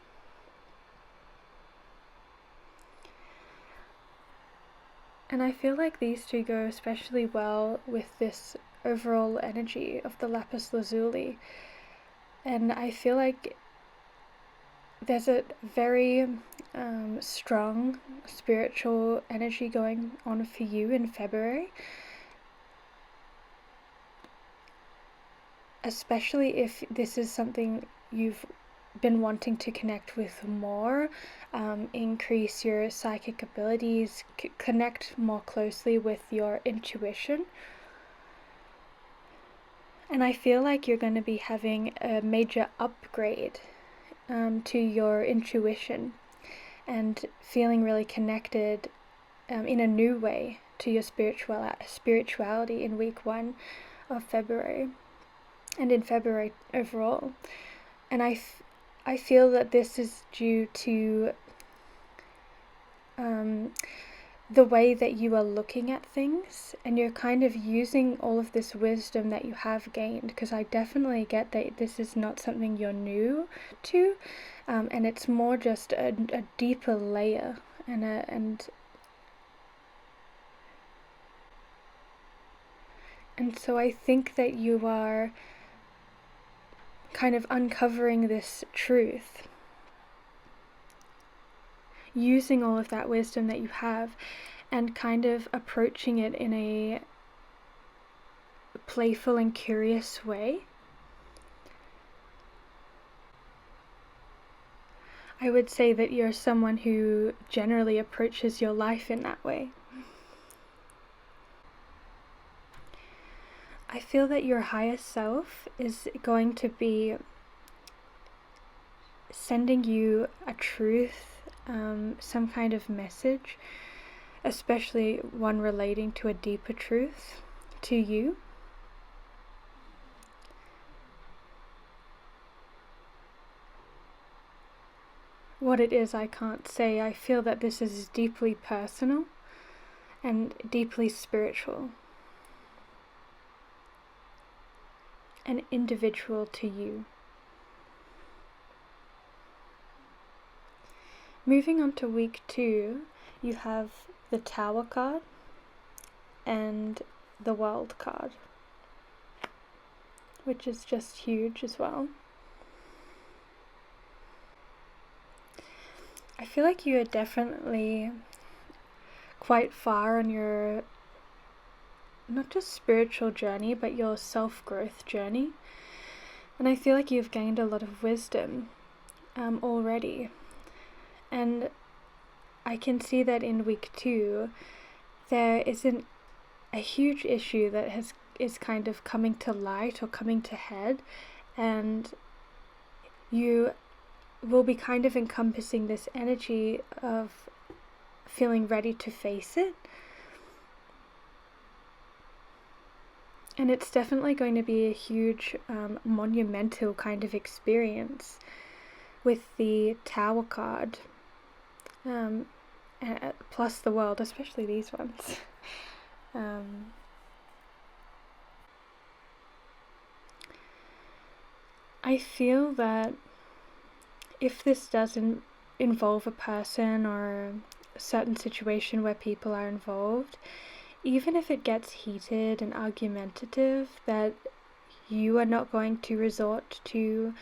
And I feel like these two go especially well with this overall energy of the lapis lazuli. And I feel like there's a very strong spiritual energy going on for you in February. Especially if this is something you've been wanting to connect with more, increase your psychic abilities, connect more closely with your intuition. And I feel like you're going to be having a major upgrade to your intuition and feeling really connected in a new way to your spirituality in week 1 of February and in February overall. And I feel that this is due to the way that you are looking at things, and you're kind of using all of this wisdom that you have gained, because I definitely get that this is not something you're new to, and it's more just a deeper layer and so I think that you are kind of uncovering this truth, using all of that wisdom that you have and kind of approaching it in a playful and curious way. I would say that you're someone who generally approaches your life in that way. I feel that your higher self is going to be sending you a truth, some kind of message, especially one relating to a deeper truth to you. What it is, I can't say. I feel that this is deeply personal and deeply spiritual and individual to you. Moving on to week 2, you have the Tower card and the World card, which is just huge as well. I feel like you are definitely quite far on your not just spiritual journey, but your self-growth journey. And I feel like you've gained a lot of wisdom already. And I can see that in week 2, there isn't a huge issue that is kind of coming to light or coming to head, and you will be kind of encompassing this energy of feeling ready to face it. And it's definitely going to be a huge, monumental kind of experience with the Tower card, plus the World, especially these ones. I feel that if this doesn't involve a person or a certain situation where people are involved, even if it gets heated and argumentative, that you are not going to resort to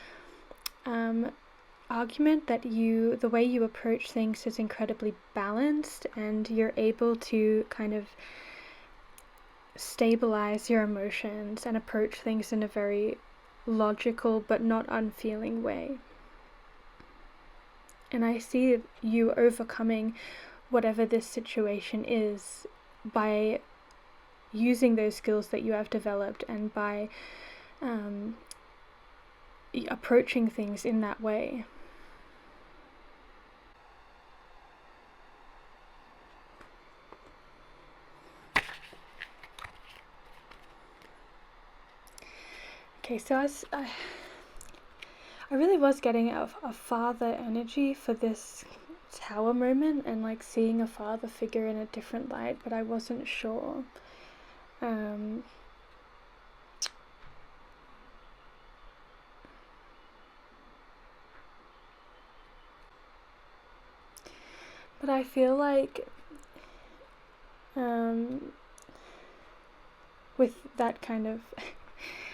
argument, that the way you approach things is incredibly balanced, and you're able to kind of stabilize your emotions and approach things in a very logical but not unfeeling way. And I see you overcoming whatever this situation is by using those skills that you have developed and by approaching things in that way. Okay, so I really was getting a father energy for this tower moment, and like seeing a father figure in a different light, but I wasn't sure. But I feel like with that kind of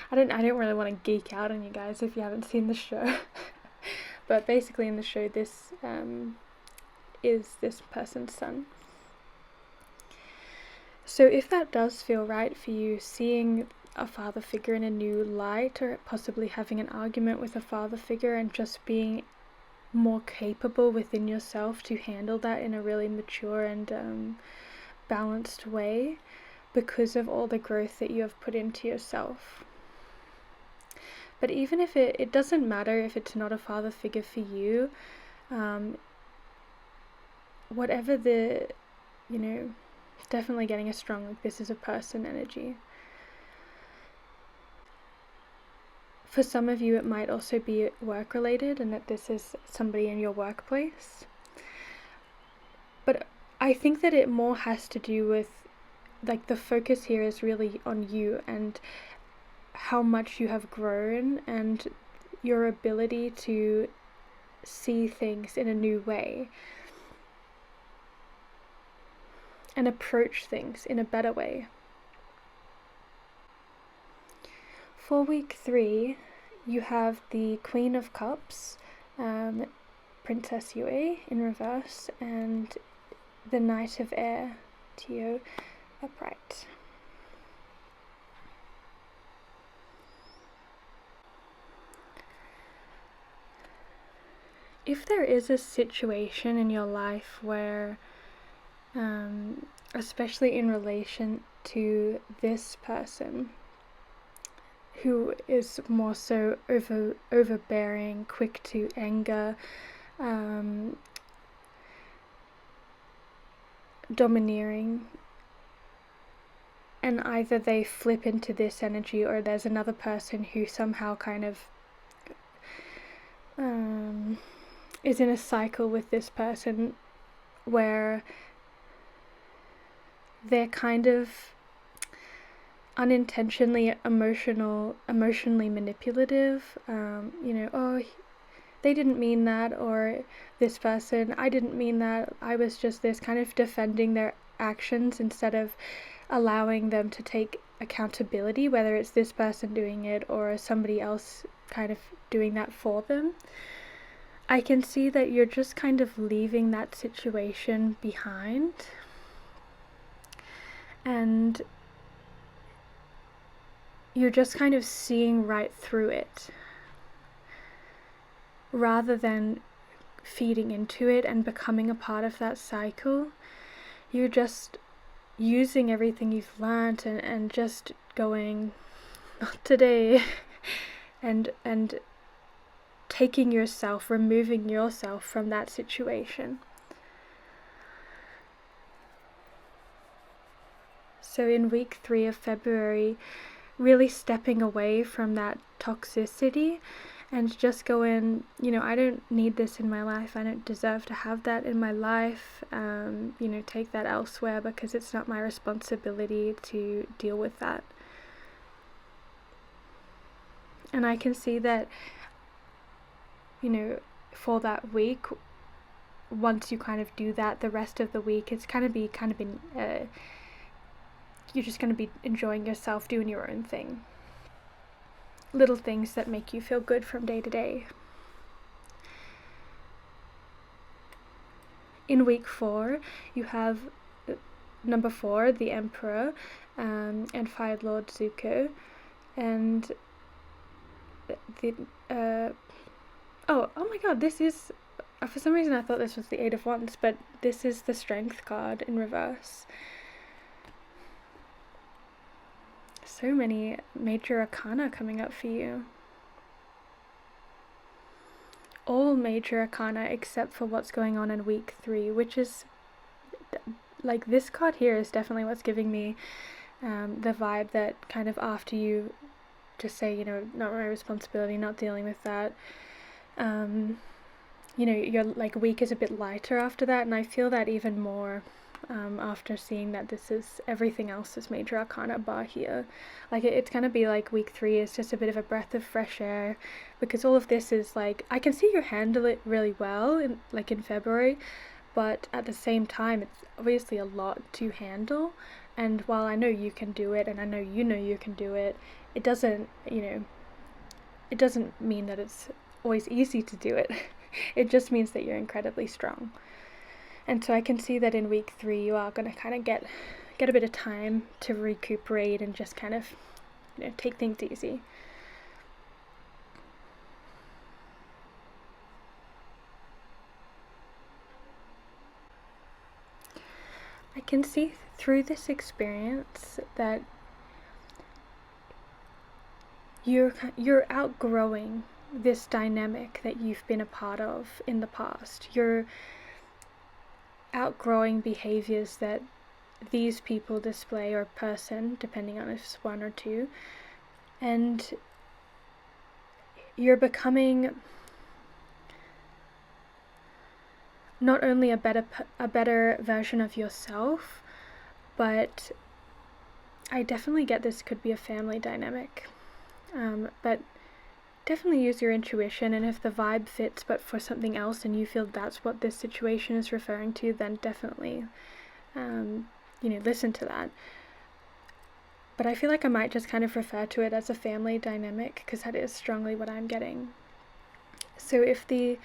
I don't really want to geek out on you guys if you haven't seen the show. But basically in the show, this is this person's son. So if that does feel right for you, seeing a father figure in a new light, or possibly having an argument with a father figure and just being more capable within yourself to handle that in a really mature and balanced way because of all the growth that you have put into yourself. But even if it doesn't matter if it's not a father figure for you, whatever the, definitely getting a strong, like, this is a person energy. For some of you, it might also be work related, and that this is somebody in your workplace. But I think that it more has to do with, like, the focus here is really on you and how much you have grown and your ability to see things in a new way and approach things in a better way. For week 3, you have the Queen of Cups, Princess Yue in reverse, and the Knight of Air, Tio, upright. If there is a situation in your life where, especially in relation to this person, who is more so overbearing, quick to anger, domineering, and either they flip into this energy or there's another person who somehow kind of is in a cycle with this person where they're kind of unintentionally emotionally manipulative, oh, they didn't mean that, or this person, I didn't mean that, I was just this, kind of defending their actions instead of allowing them to take accountability, whether it's this person doing it or somebody else kind of doing that for them. I can see that you're just kind of leaving that situation behind, and you're just kind of seeing right through it rather than feeding into it and becoming a part of that cycle. You're just using everything you've learned and just going, not today, and taking yourself, removing yourself from that situation. So in week 3 of February, really stepping away from that toxicity and just going, I don't need this in my life, I don't deserve to have that in my life, take that elsewhere because it's not my responsibility to deal with that. And I can see that, for that week, once you kind of do that, the rest of the week, it's you're just going to be enjoying yourself, doing your own thing. Little things that make you feel good from day to day. In week 4, you have number 4, the Emperor, and Fire Lord Zuko, and the oh my god, this is, for some reason I thought this was the 8 of Wands, but this is the Strength card in reverse. So many major arcana coming up for you. All major arcana except for what's going on in week 3, which is like, this card here is definitely what's giving me the vibe that kind of after you just say, you know, not my responsibility, not dealing with that, you know, your like week is a bit lighter after that, and I feel that even more after seeing that this is everything else is major arcana bar here. Like it's gonna be like week 3 is just a bit of a breath of fresh air, because all of this is like, I can see you handle it really well in February, but at the same time it's obviously a lot to handle, and while I know you can do it and I know you can do it, it doesn't, you know, it doesn't mean that it's always easy to do it. It just means that you're incredibly strong. And so I can see that in week 3 you are going to kind of get a bit of time to recuperate and just kind of, you know, take things easy. I can see through this experience that you're outgrowing this dynamic that you've been a part of in the past. You're outgrowing behaviors that these people display, or person, depending on if it's 1 or 2, and you're becoming not only a better version of yourself, but I definitely get this could be a family dynamic. But definitely use your intuition, and if the vibe fits but for something else and you feel that's what this situation is referring to, then definitely you know, listen to that. But I feel like I might just kind of refer to it as a family dynamic, because that is strongly what I'm getting. So if the,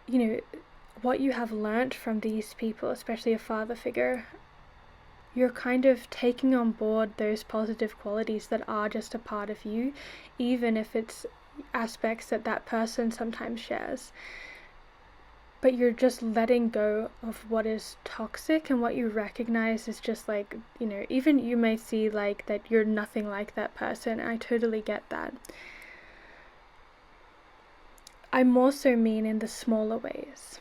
you know, what you have learnt from these people, especially a father figure, you're kind of taking on board those positive qualities that are just a part of you, even if it's aspects that that person sometimes shares. But you're just letting go of what is toxic, and what you recognize is just like, you know, even you may see like that you're nothing like that person. I totally get that. I more so mean in the smaller ways.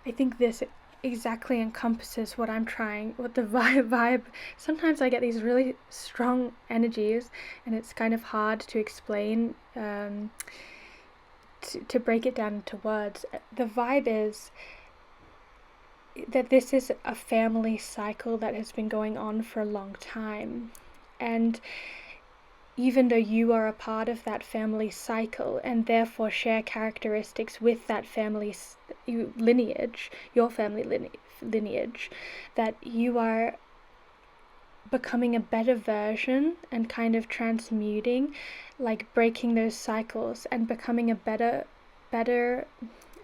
I think this exactly encompasses what I'm trying, what the vibe. Sometimes I get these really strong energies, and it's kind of hard to explain, to break it down into words. The vibe is that this is a family cycle that has been going on for a long time, and even though you are a part of that family cycle and therefore share characteristics with that family lineage, your family lineage, that you are becoming a better version and kind of transmuting, like breaking those cycles and becoming a better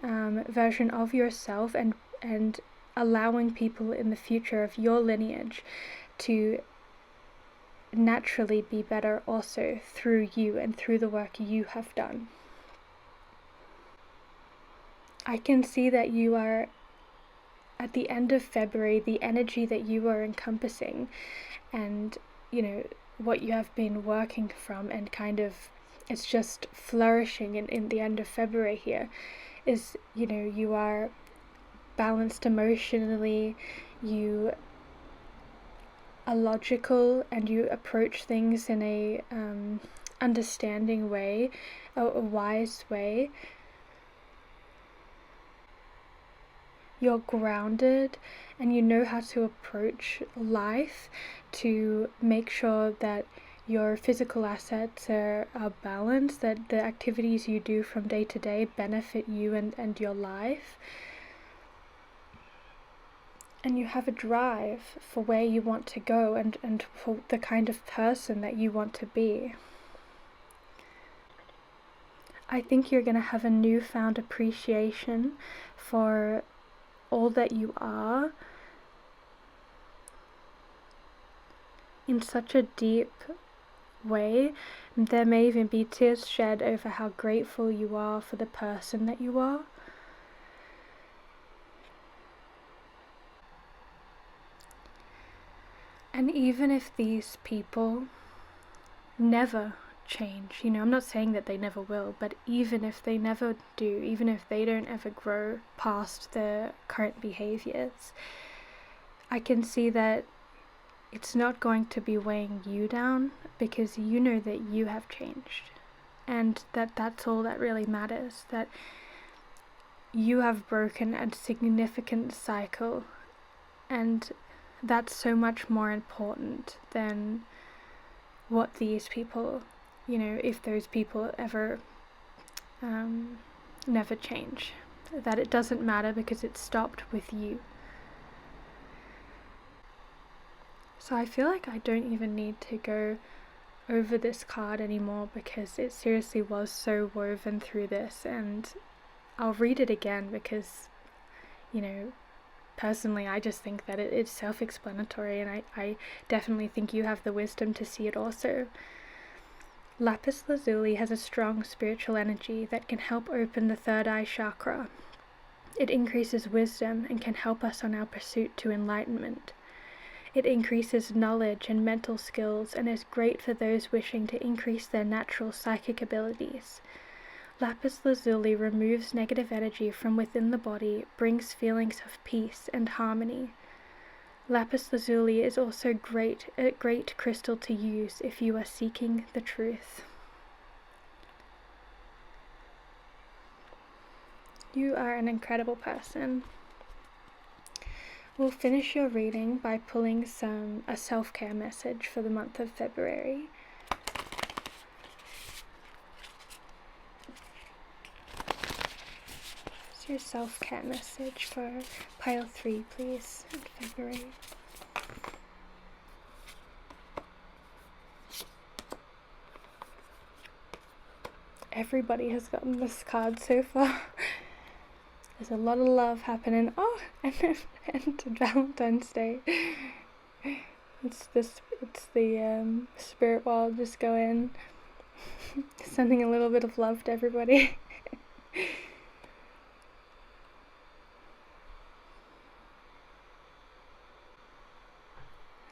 version of yourself, and allowing people in the future of your lineage to naturally be better also through you and through the work you have done. I can see that you are, at the end of February, the energy that you are encompassing, and you know what you have been working from, and kind of it's just flourishing in the end of February here, is, you know, you are balanced emotionally, you are logical, and you approach things in a understanding way, a wise way. You're grounded, and you know how to approach life to make sure that your physical assets are balanced, that the activities you do from day to day benefit you and your life. And you have a drive for where you want to go, and for the kind of person that you want to be. I think you're going to have a newfound appreciation for all that you are in such a deep way. There may even be tears shed over how grateful you are for the person that you are. even if these people never change, I'm not saying that they never will, but even if they never do, even if they don't ever grow past their current behaviors, I can see that it's not going to be weighing you down, because you know that you have changed, and that's all that really matters, that you have broken a significant cycle, and that's so much more important than what these people, if those people ever never change, that it doesn't matter because it stopped with you. So I feel like I don't even need to go over this card anymore, because it seriously was so woven through this, and I'll read it again because, personally I just think that it's self-explanatory, and I definitely think you have the wisdom to see it also. Lapis lazuli has a strong spiritual energy that can help open the third eye chakra. It increases wisdom and can help us on our pursuit to enlightenment. It increases knowledge and mental skills and is great for those wishing to increase their natural psychic abilities. Lapis lazuli removes negative energy from within the body, brings feelings of peace and harmony. Lapis lazuli is also a great crystal to use if you are seeking the truth. You are an incredible person. We'll finish your reading by pulling a self-care message for the month of February. What's your self-care message for pile 3, please, in February? Everybody has gotten this card so far. There's a lot of love happening. Oh, and Valentine's Day. It's the spirit world just going, sending a little bit of love to everybody.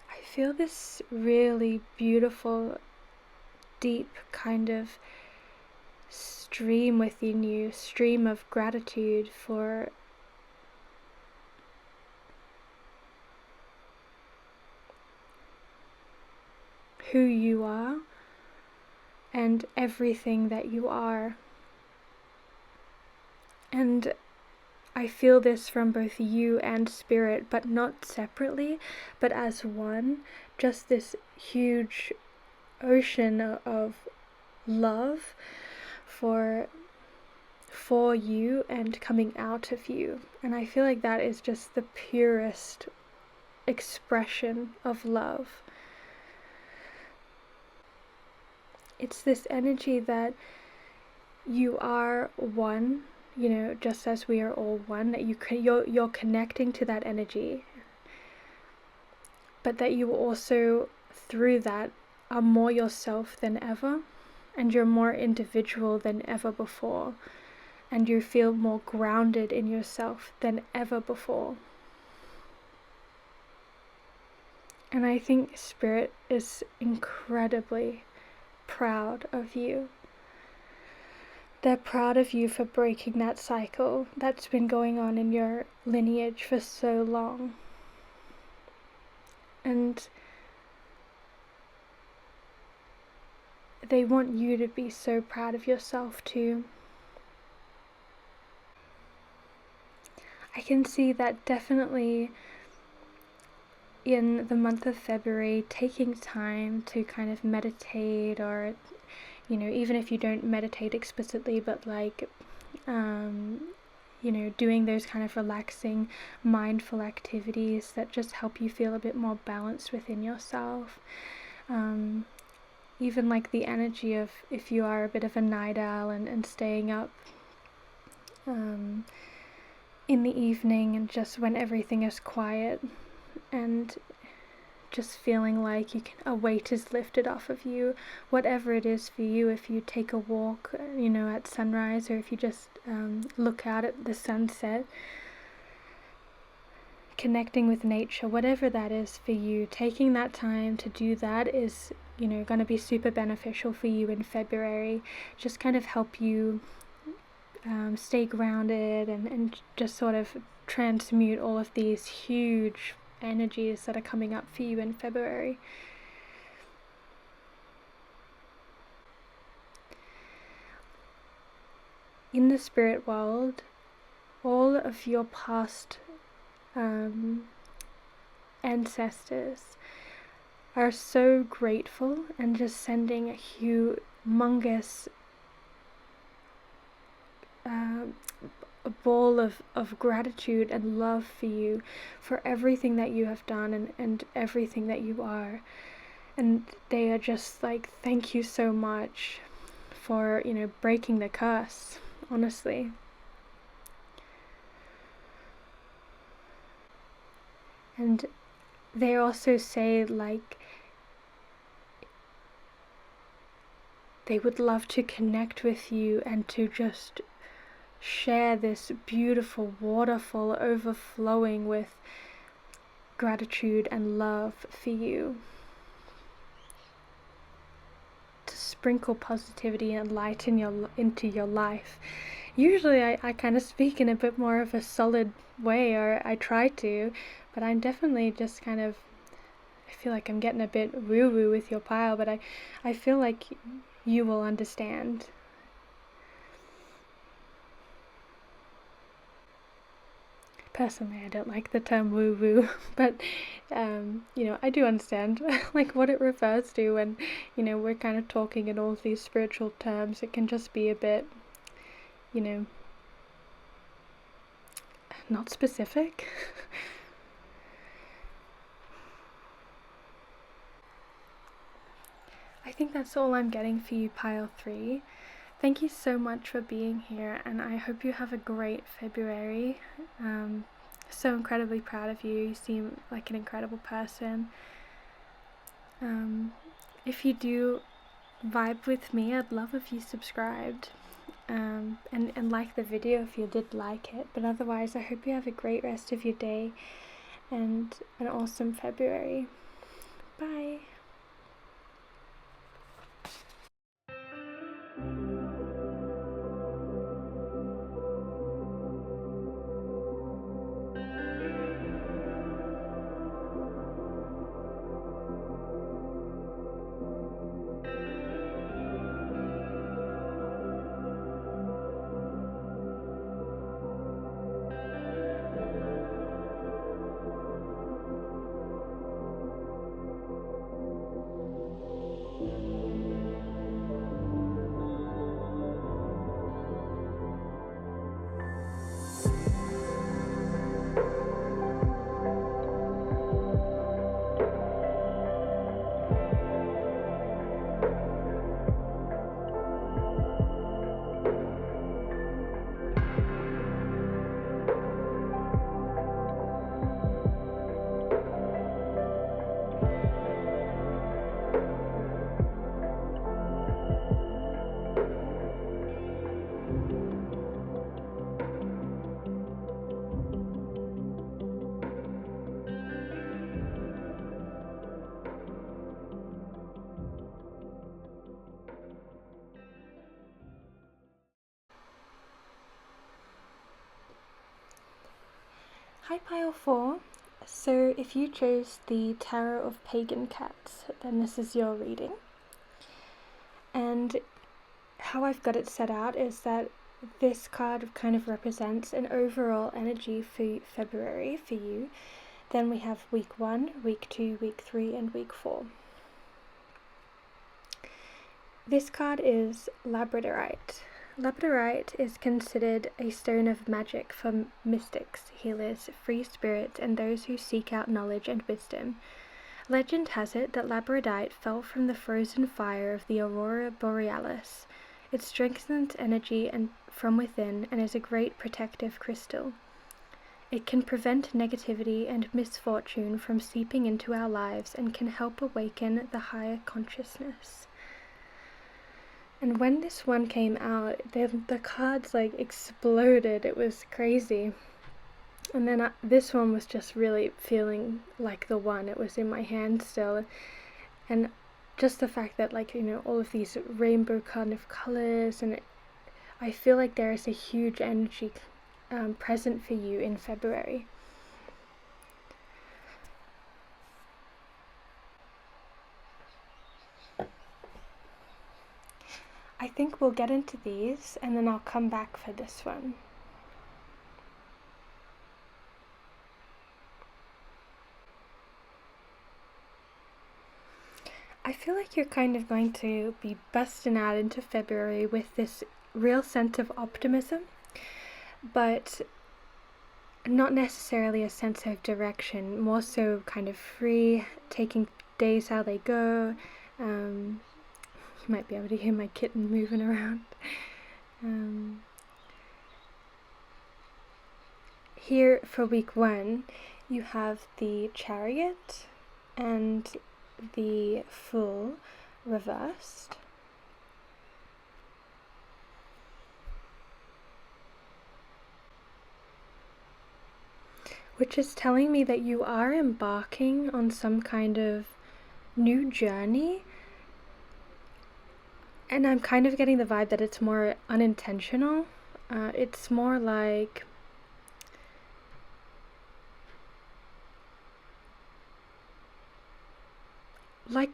I feel this really beautiful, deep kind of stream within you, stream of gratitude for who you are and everything that you are. And I feel this from both you and spirit, but not separately, but as one, just this huge ocean of love for you and coming out of you. And I feel like that is just the purest expression of love. It's this energy that you are one, just as we are all one, that you're connecting to that energy, but that you also, through that, are more yourself than ever, and you're more individual than ever before, and you feel more grounded in yourself than ever before. And I think Spirit is incredibly proud of you. They're proud of you for breaking that cycle that's been going on in your lineage for so long. And they want you to be so proud of yourself too. I can see that definitely in the month of February, taking time to kind of meditate, or even if you don't meditate explicitly, but doing those kind of relaxing, mindful activities that just help you feel a bit more balanced within yourself. Even like the energy of, if you are a bit of a night owl, and staying up in the evening, and just when everything is quiet, and just feeling like a weight is lifted off of you, whatever it is for you. If you take a walk, at sunrise, or if you just look out at the sunset, connecting with nature, whatever that is for you, taking that time to do that is, you know, going to be super beneficial for you in February. Just kind of help you stay grounded and just sort of transmute all of these huge energies that are coming up for you in February. In the spirit world, all of your past ancestors are so grateful and just sending a humongous a ball of gratitude and love for you, for everything that you have done and everything that you are. And they are just like, thank you so much for, you know, breaking the curse, honestly. And they also say, like, they would love to connect with you and to just share this beautiful waterfall overflowing with gratitude and love for you. To sprinkle positivity and light into your life. Usually I kind of speak in a bit more of a solid way, or I try to, but I'm definitely just kind of, I feel like I'm getting a bit woo-woo with your pile, but I feel like you will understand. Personally, I don't like the term woo-woo, but you know, I do understand like what it refers to when, you know, we're kind of talking in all of these spiritual terms. It can just be a bit, you know, not specific. I think that's all I'm getting for you, Pile 3. Thank you so much for being here, and I hope you have a great February. So incredibly proud of you. You seem like an incredible person. If you do vibe with me, I'd love if you subscribed and like the video if you did like it. But otherwise, I hope you have a great rest of your day and an awesome February. Bye. Hi Pile 4, so if you chose the Tarot of Pagan Cats, then this is your reading. And how I've got it set out is that this card kind of represents an overall energy for February for you. Then we have week 1, week 2, week 3 and week 4. This card is Labradorite. Labradorite is considered a stone of magic for mystics, healers, free spirits, and those who seek out knowledge and wisdom. Legend has it that Labradorite fell from the frozen fire of the Aurora Borealis. It strengthens energy from within and is a great protective crystal. It can prevent negativity and misfortune from seeping into our lives and can help awaken the higher consciousness. And when this one came out, the cards like exploded. It was crazy. And then this one was just really feeling like the one. It was in my hand still, and just the fact that, like, you know, all of these rainbow kind of colors, and I feel like there is a huge energy present for you in February. I think we'll get into these and then I'll come back for this one. I feel like you're kind of going to be busting out into February with this real sense of optimism, but not necessarily a sense of direction, more so kind of free, taking days how they go. You might be able to hear my kitten moving around. Here for week 1, you have the Chariot and the Fool reversed. Which is telling me that you are embarking on some kind of new journey. And I'm kind of getting the vibe that it's more unintentional. It's more like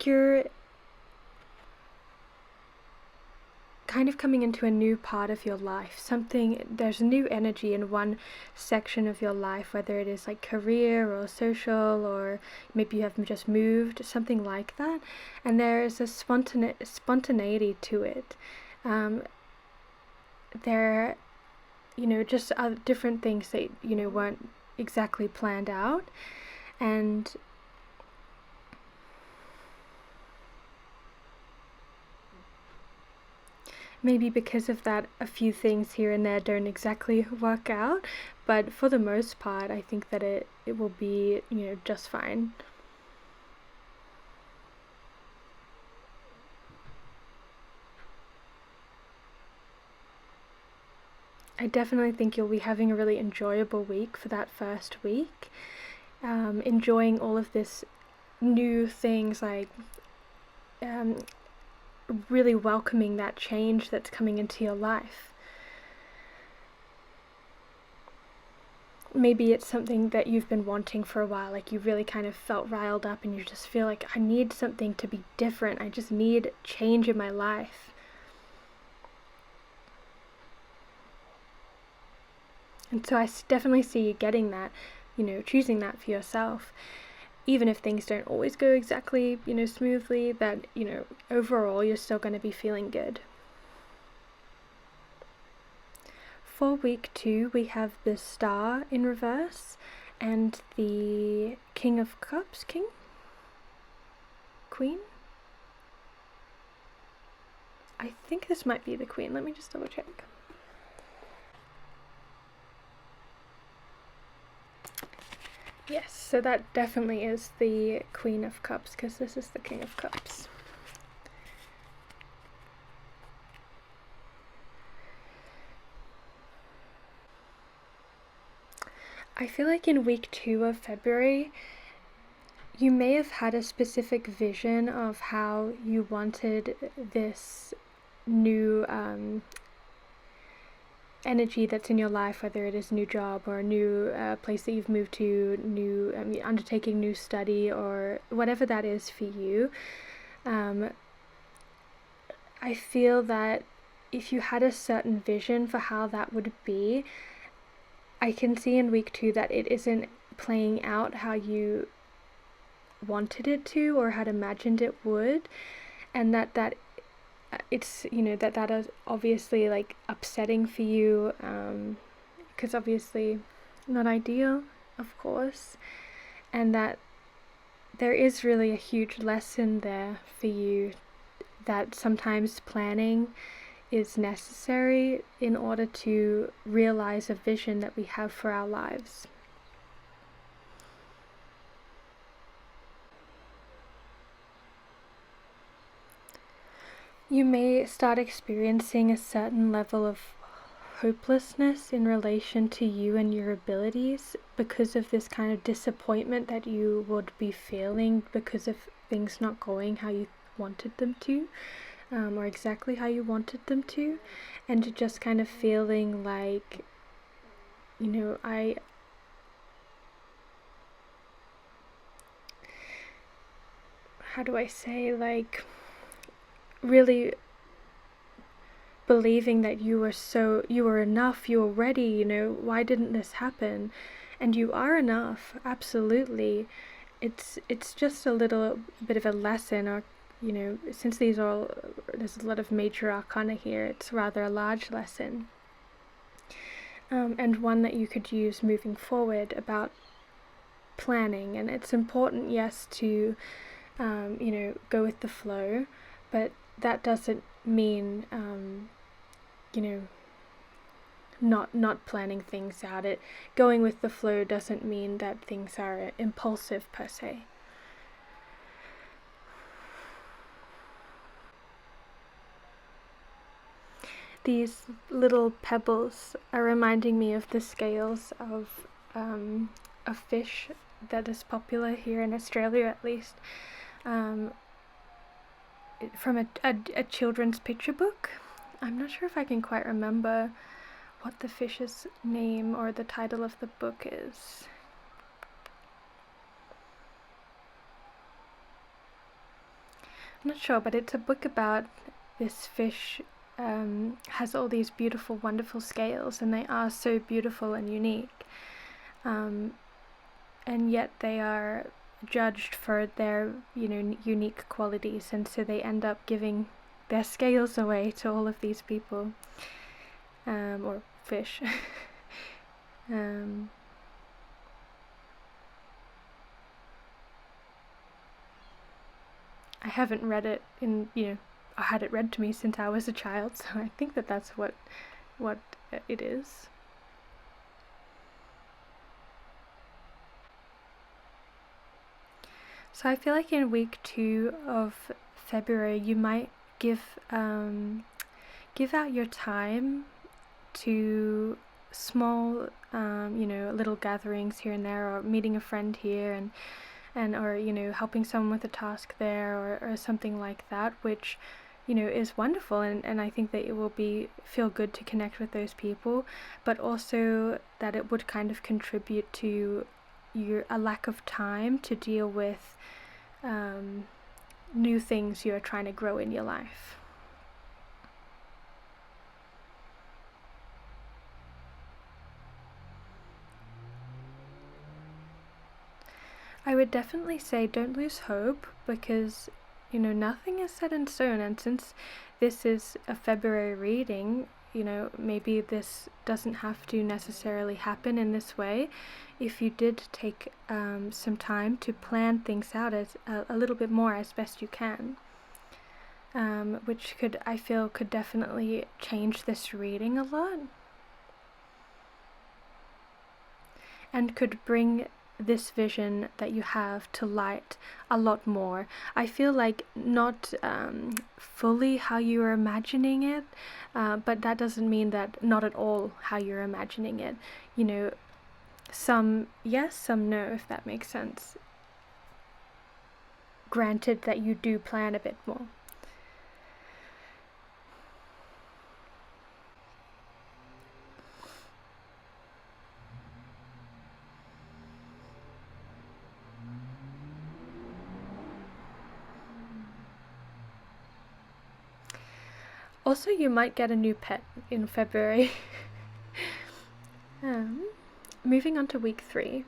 you're kind of coming into a new part of your life. There's new energy in one section of your life, whether it is like career or social, or maybe you have just moved, something like that. And there is a spontaneity to it. There, just different things that, weren't exactly planned out. And maybe because of that, a few things here and there don't exactly work out, but for the most part, I think that it will be, just fine. I definitely think you'll be having a really enjoyable week for that first week, enjoying all of this new things, like really welcoming that change that's coming into your life. Maybe it's something that you've been wanting for a while, like you really kind of felt riled up and you just feel like, I need something to be different, I just need change in my life. And so I definitely see you getting that, choosing that for yourself. Even if things don't always go exactly, smoothly, that, overall you're still going to be feeling good. For week 2, we have the Star in reverse and the King of Cups, Queen? I think this might be the Queen. Let me just double check. Yes, so that definitely is the Queen of Cups, because this is the King of Cups. I feel like in week 2 of February, you may have had a specific vision of how you wanted this new energy that's in your life, whether it is a new job or a new place that you've moved to, undertaking new study, or whatever that is for you. I feel that if you had a certain vision for how that would be, I can see in week 2 that it isn't playing out how you wanted it to or had imagined it would, and that it's, that is obviously like upsetting for you, because obviously not ideal, of course, and that there is really a huge lesson there for you, that sometimes planning is necessary in order to realize a vision that we have for our lives. You may start experiencing a certain level of hopelessness in relation to you and your abilities because of this kind of disappointment that you would be feeling because of things not going how you wanted them to, or exactly how you wanted them to, and just kind of feeling like, you know, how do I say, like, really believing that you were enough, you were ready, you know, why didn't this happen? And you are enough, absolutely. It's just a little bit of a lesson, or, you know, since there's a lot of major arcana here, it's rather a large lesson. And one that you could use moving forward about planning. And it's important, yes, to you know, go with the flow, but that doesn't mean you know, not planning things out. Going with the flow doesn't mean that things are impulsive per se. These little pebbles are reminding me of the scales of a fish that is popular here in Australia, at least, from a children's picture book. I'm not sure if I can quite remember what the fish's name or the title of the book is. I'm not sure, but it's a book about this fish. Has all these beautiful, wonderful scales, and they are so beautiful and unique, and yet they are judged for their, you know, unique qualities, and so they end up giving their scales away to all of these people, or fish. I haven't read it in, you know, I had it read to me since I was a child, so I think that that's what it is. So I feel like in week 2 of February you might give out your time to small you know, little gatherings here and there, or meeting a friend here and or, you know, helping someone with a task there, or something like that, which, you know, is wonderful, and I think that it will feel good to connect with those people, but also that it would kind of contribute to a lack of time to deal with new things you're trying to grow in your life. I would definitely say don't lose hope, because, you know, nothing is set in stone, and since this is a February reading, you know, maybe this doesn't have to necessarily happen in this way. If you did take some time to plan things out as a little bit more as best you can, which I feel could definitely change this reading a lot, and could bring this vision that you have to light a lot more. I feel like not fully how you are imagining it, but that doesn't mean that not at all how you're imagining it. You know, some yes, some no, if that makes sense. Granted that you do plan a bit more. Also, you might get a new pet in February. Moving on to week 3,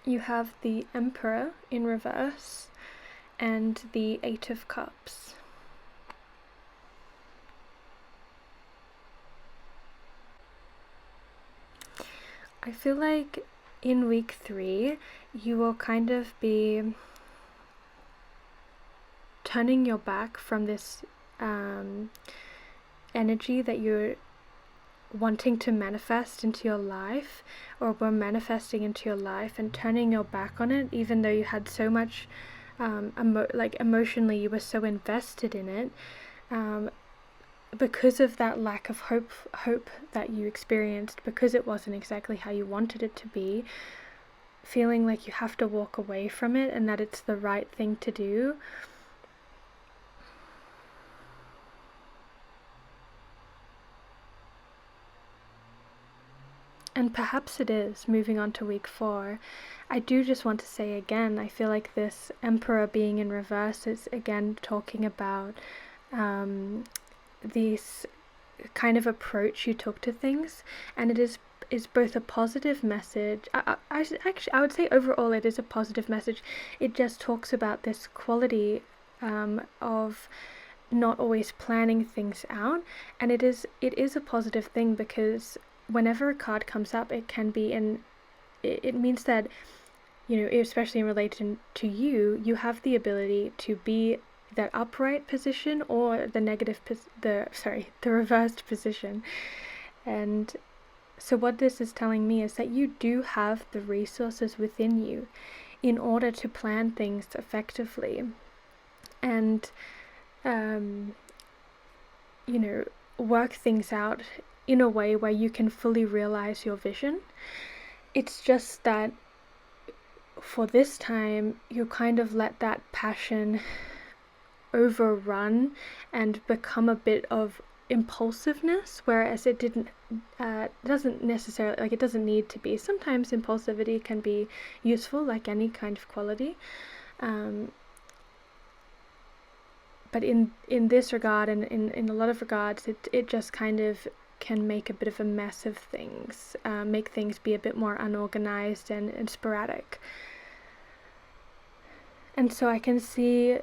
you have the Emperor in reverse and the 8 of Cups. I feel like in week 3 you will kind of be turning your back from this energy that you're wanting to manifest into your life, or were manifesting into your life, and turning your back on it, even though you had so much emotionally you were so invested in it. because of that lack of hope that you experienced, because it wasn't exactly how you wanted it to be, feeling like you have to walk away from it and that it's the right thing to do. And perhaps it is, moving on to week 4. I do just want to say again, I feel like this Emperor being in reverse is again talking about this kind of approach you took to things, and it is both a positive message. I would say overall it is a positive message. It just talks about this quality of not always planning things out, and it is a positive thing, because whenever a card comes up, it can be it means that, you know, especially in relation to you, you have the ability to be that upright position or the reversed position. And so what this is telling me is that you do have the resources within you in order to plan things effectively and you know, work things out in a way where you can fully realize your vision. It's just that for this time, you kind of let that passion overrun and become a bit of impulsiveness, whereas it doesn't necessarily, like, it doesn't need to be. Sometimes impulsivity can be useful, like any kind of quality, but in this regard, and in a lot of regards, it just kind of can make a bit of a mess of things, make things be a bit more unorganized and sporadic. And so I can see,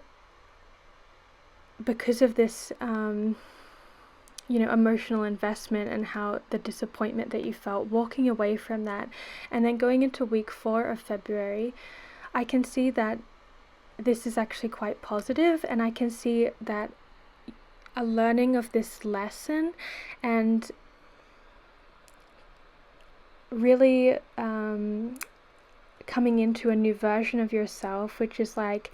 because of this you know, emotional investment and how the disappointment that you felt, walking away from that and then going into week 4 of February, I can see that this is actually quite positive, and I can see that a learning of this lesson and really coming into a new version of yourself, which is like,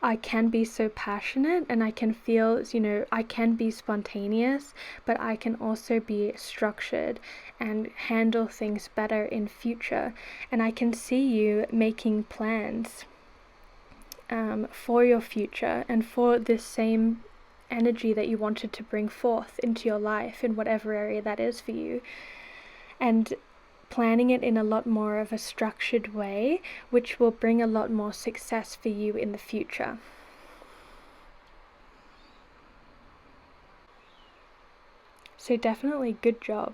I can be so passionate and I can feel, you know, I can be spontaneous, but I can also be structured and handle things better in future. And I can see you making plans for your future and for this same energy that you wanted to bring forth into your life in whatever area that is for you, and planning it in a lot more of a structured way, which will bring a lot more success for you in the future. So definitely good job.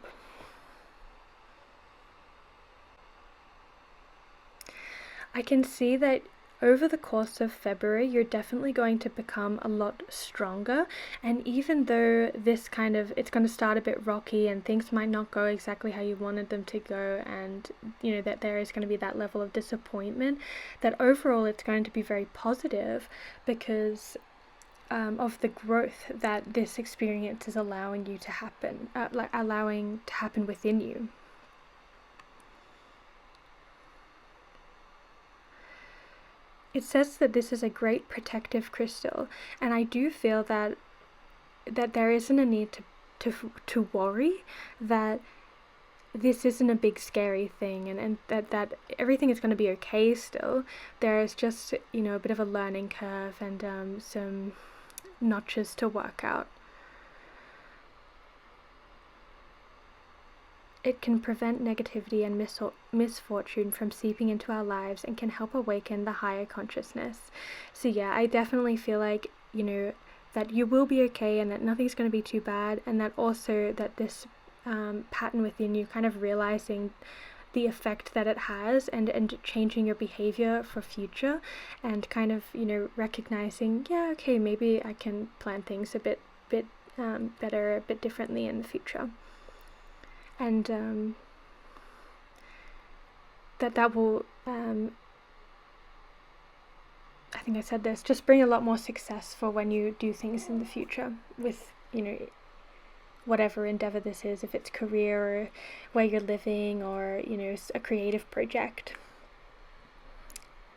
I can see that over the course of February, you're definitely going to become a lot stronger. And even though this kind of, it's going to start a bit rocky and things might not go exactly how you wanted them to go, and, you know, that there is going to be that level of disappointment, that overall it's going to be very positive because of the growth that this experience is allowing you to happen, allowing to happen within you. It says that this is a great protective crystal, and I do feel that there isn't a need to worry that this isn't a big scary thing, and that everything is going to be okay still. There is just, you know, a bit of a learning curve and some notches to work out. It can prevent negativity and misfortune from seeping into our lives and can help awaken the higher consciousness. So yeah, I definitely feel like, you know, that you will be okay and that nothing's going to be too bad, and that also that this pattern within you, kind of realizing the effect that it has and changing your behavior for future, and kind of, you know, recognizing, yeah, okay, maybe I can plan things a bit better, a bit differently in the future. And that will, I think I said this, just bring a lot more success for when you do things in the future with, you know, whatever endeavor this is, if it's career or where you're living or, you know, a creative project.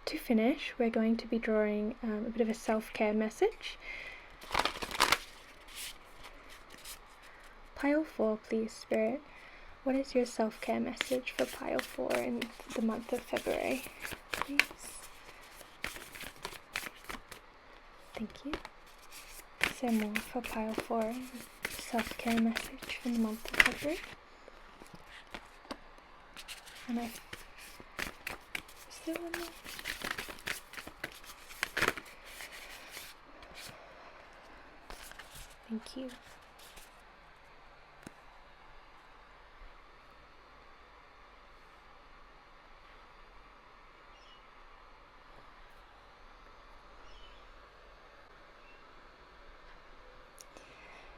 To finish, we're going to be drawing a bit of a self-care message. Pile 4, please, Spirit. What is your self-care message for pile 4 in the month of February, please? Thank you. Say more for pile 4, self-care message for the month of February. And is there one more? Thank you.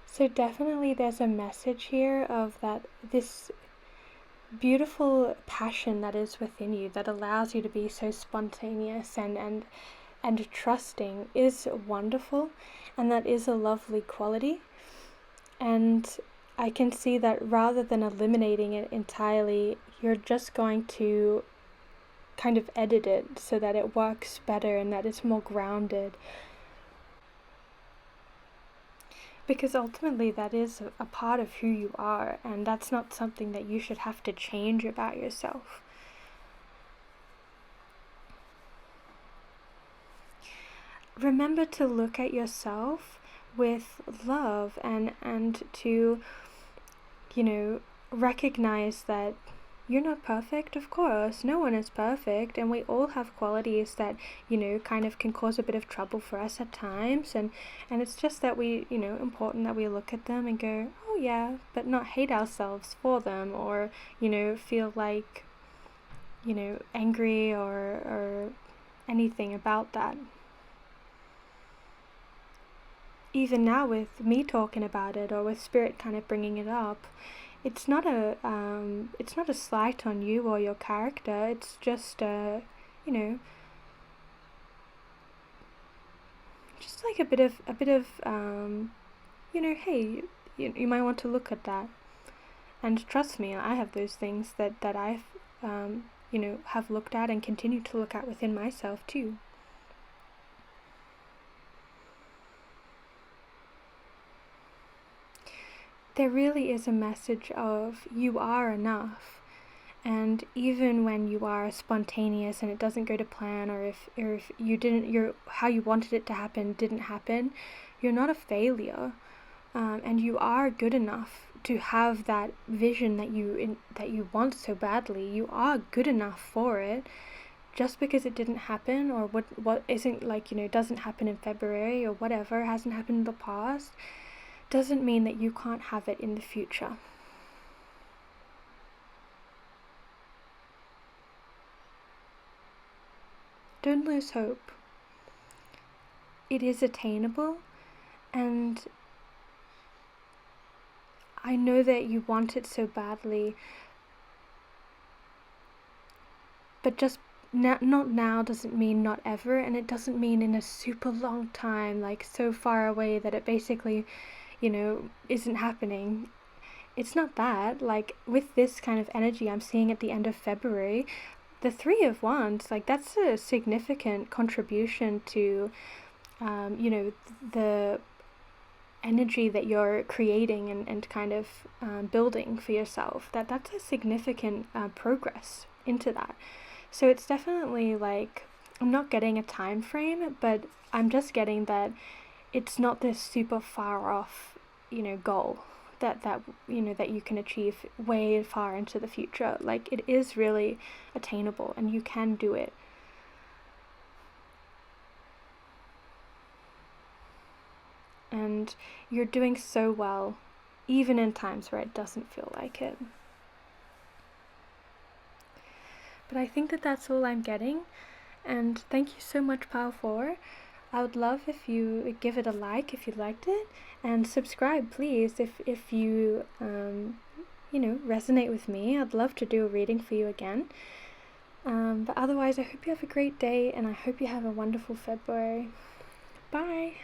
So definitely there's a message here of that this beautiful passion that is within you that allows you to be so spontaneous and trusting is wonderful, and that is a lovely quality. And I can see that rather than eliminating it entirely, you're just going to kind of edit it so that it works better and that it's more grounded. Because ultimately that is a part of who you are, and that's not something that you should have to change about yourself. Remember to look at yourself with love and to, recognize that you're not perfect, of course. No one is perfect, and we all have qualities that, kind of can cause a bit of trouble for us at times, and it's just that we, important that we look at them and go, oh yeah, but not hate ourselves for them, or, feel like, angry or anything about that. Even now with me talking about it, or with Spirit kind of bringing it up, it's not a slight on you or your character. It's just just like a bit of hey, you might want to look at that. And trust me, I have those things that I've have looked at and continue to look at within myself too. There really is a message of you are enough, and even when you are spontaneous and it doesn't go to plan, or if you didn't, how you wanted it to happen didn't happen, you're not a failure, and you are good enough to have that vision that you want so badly. You are good enough for it. Just because it didn't happen, or what isn't doesn't happen in February, or whatever hasn't happened in the past, doesn't mean that you can't have it in the future. Don't lose hope. It is attainable, and I know that you want it so badly, but just not now doesn't mean not ever, and it doesn't mean in a super long time, like so far away that it basically isn't happening. It's not that. Like with this kind of energy I'm seeing at the end of February, the 3 of Wands, like that's a significant contribution to the energy that you're creating and kind of building for yourself. That's a significant progress into that. So it's definitely like, I'm not getting a time frame, but I'm just getting that it's not this super far off, goal that you can achieve way far into the future. Like it is really attainable, and you can do it. And you're doing so well, even in times where it doesn't feel like it. But I think that that's all I'm getting, and thank you so much, Pile 4. I would love if you give it a like if you liked it, and subscribe please if you resonate with me. I'd love to do a reading for you again. But otherwise, I hope you have a great day, and I hope you have a wonderful February. Bye!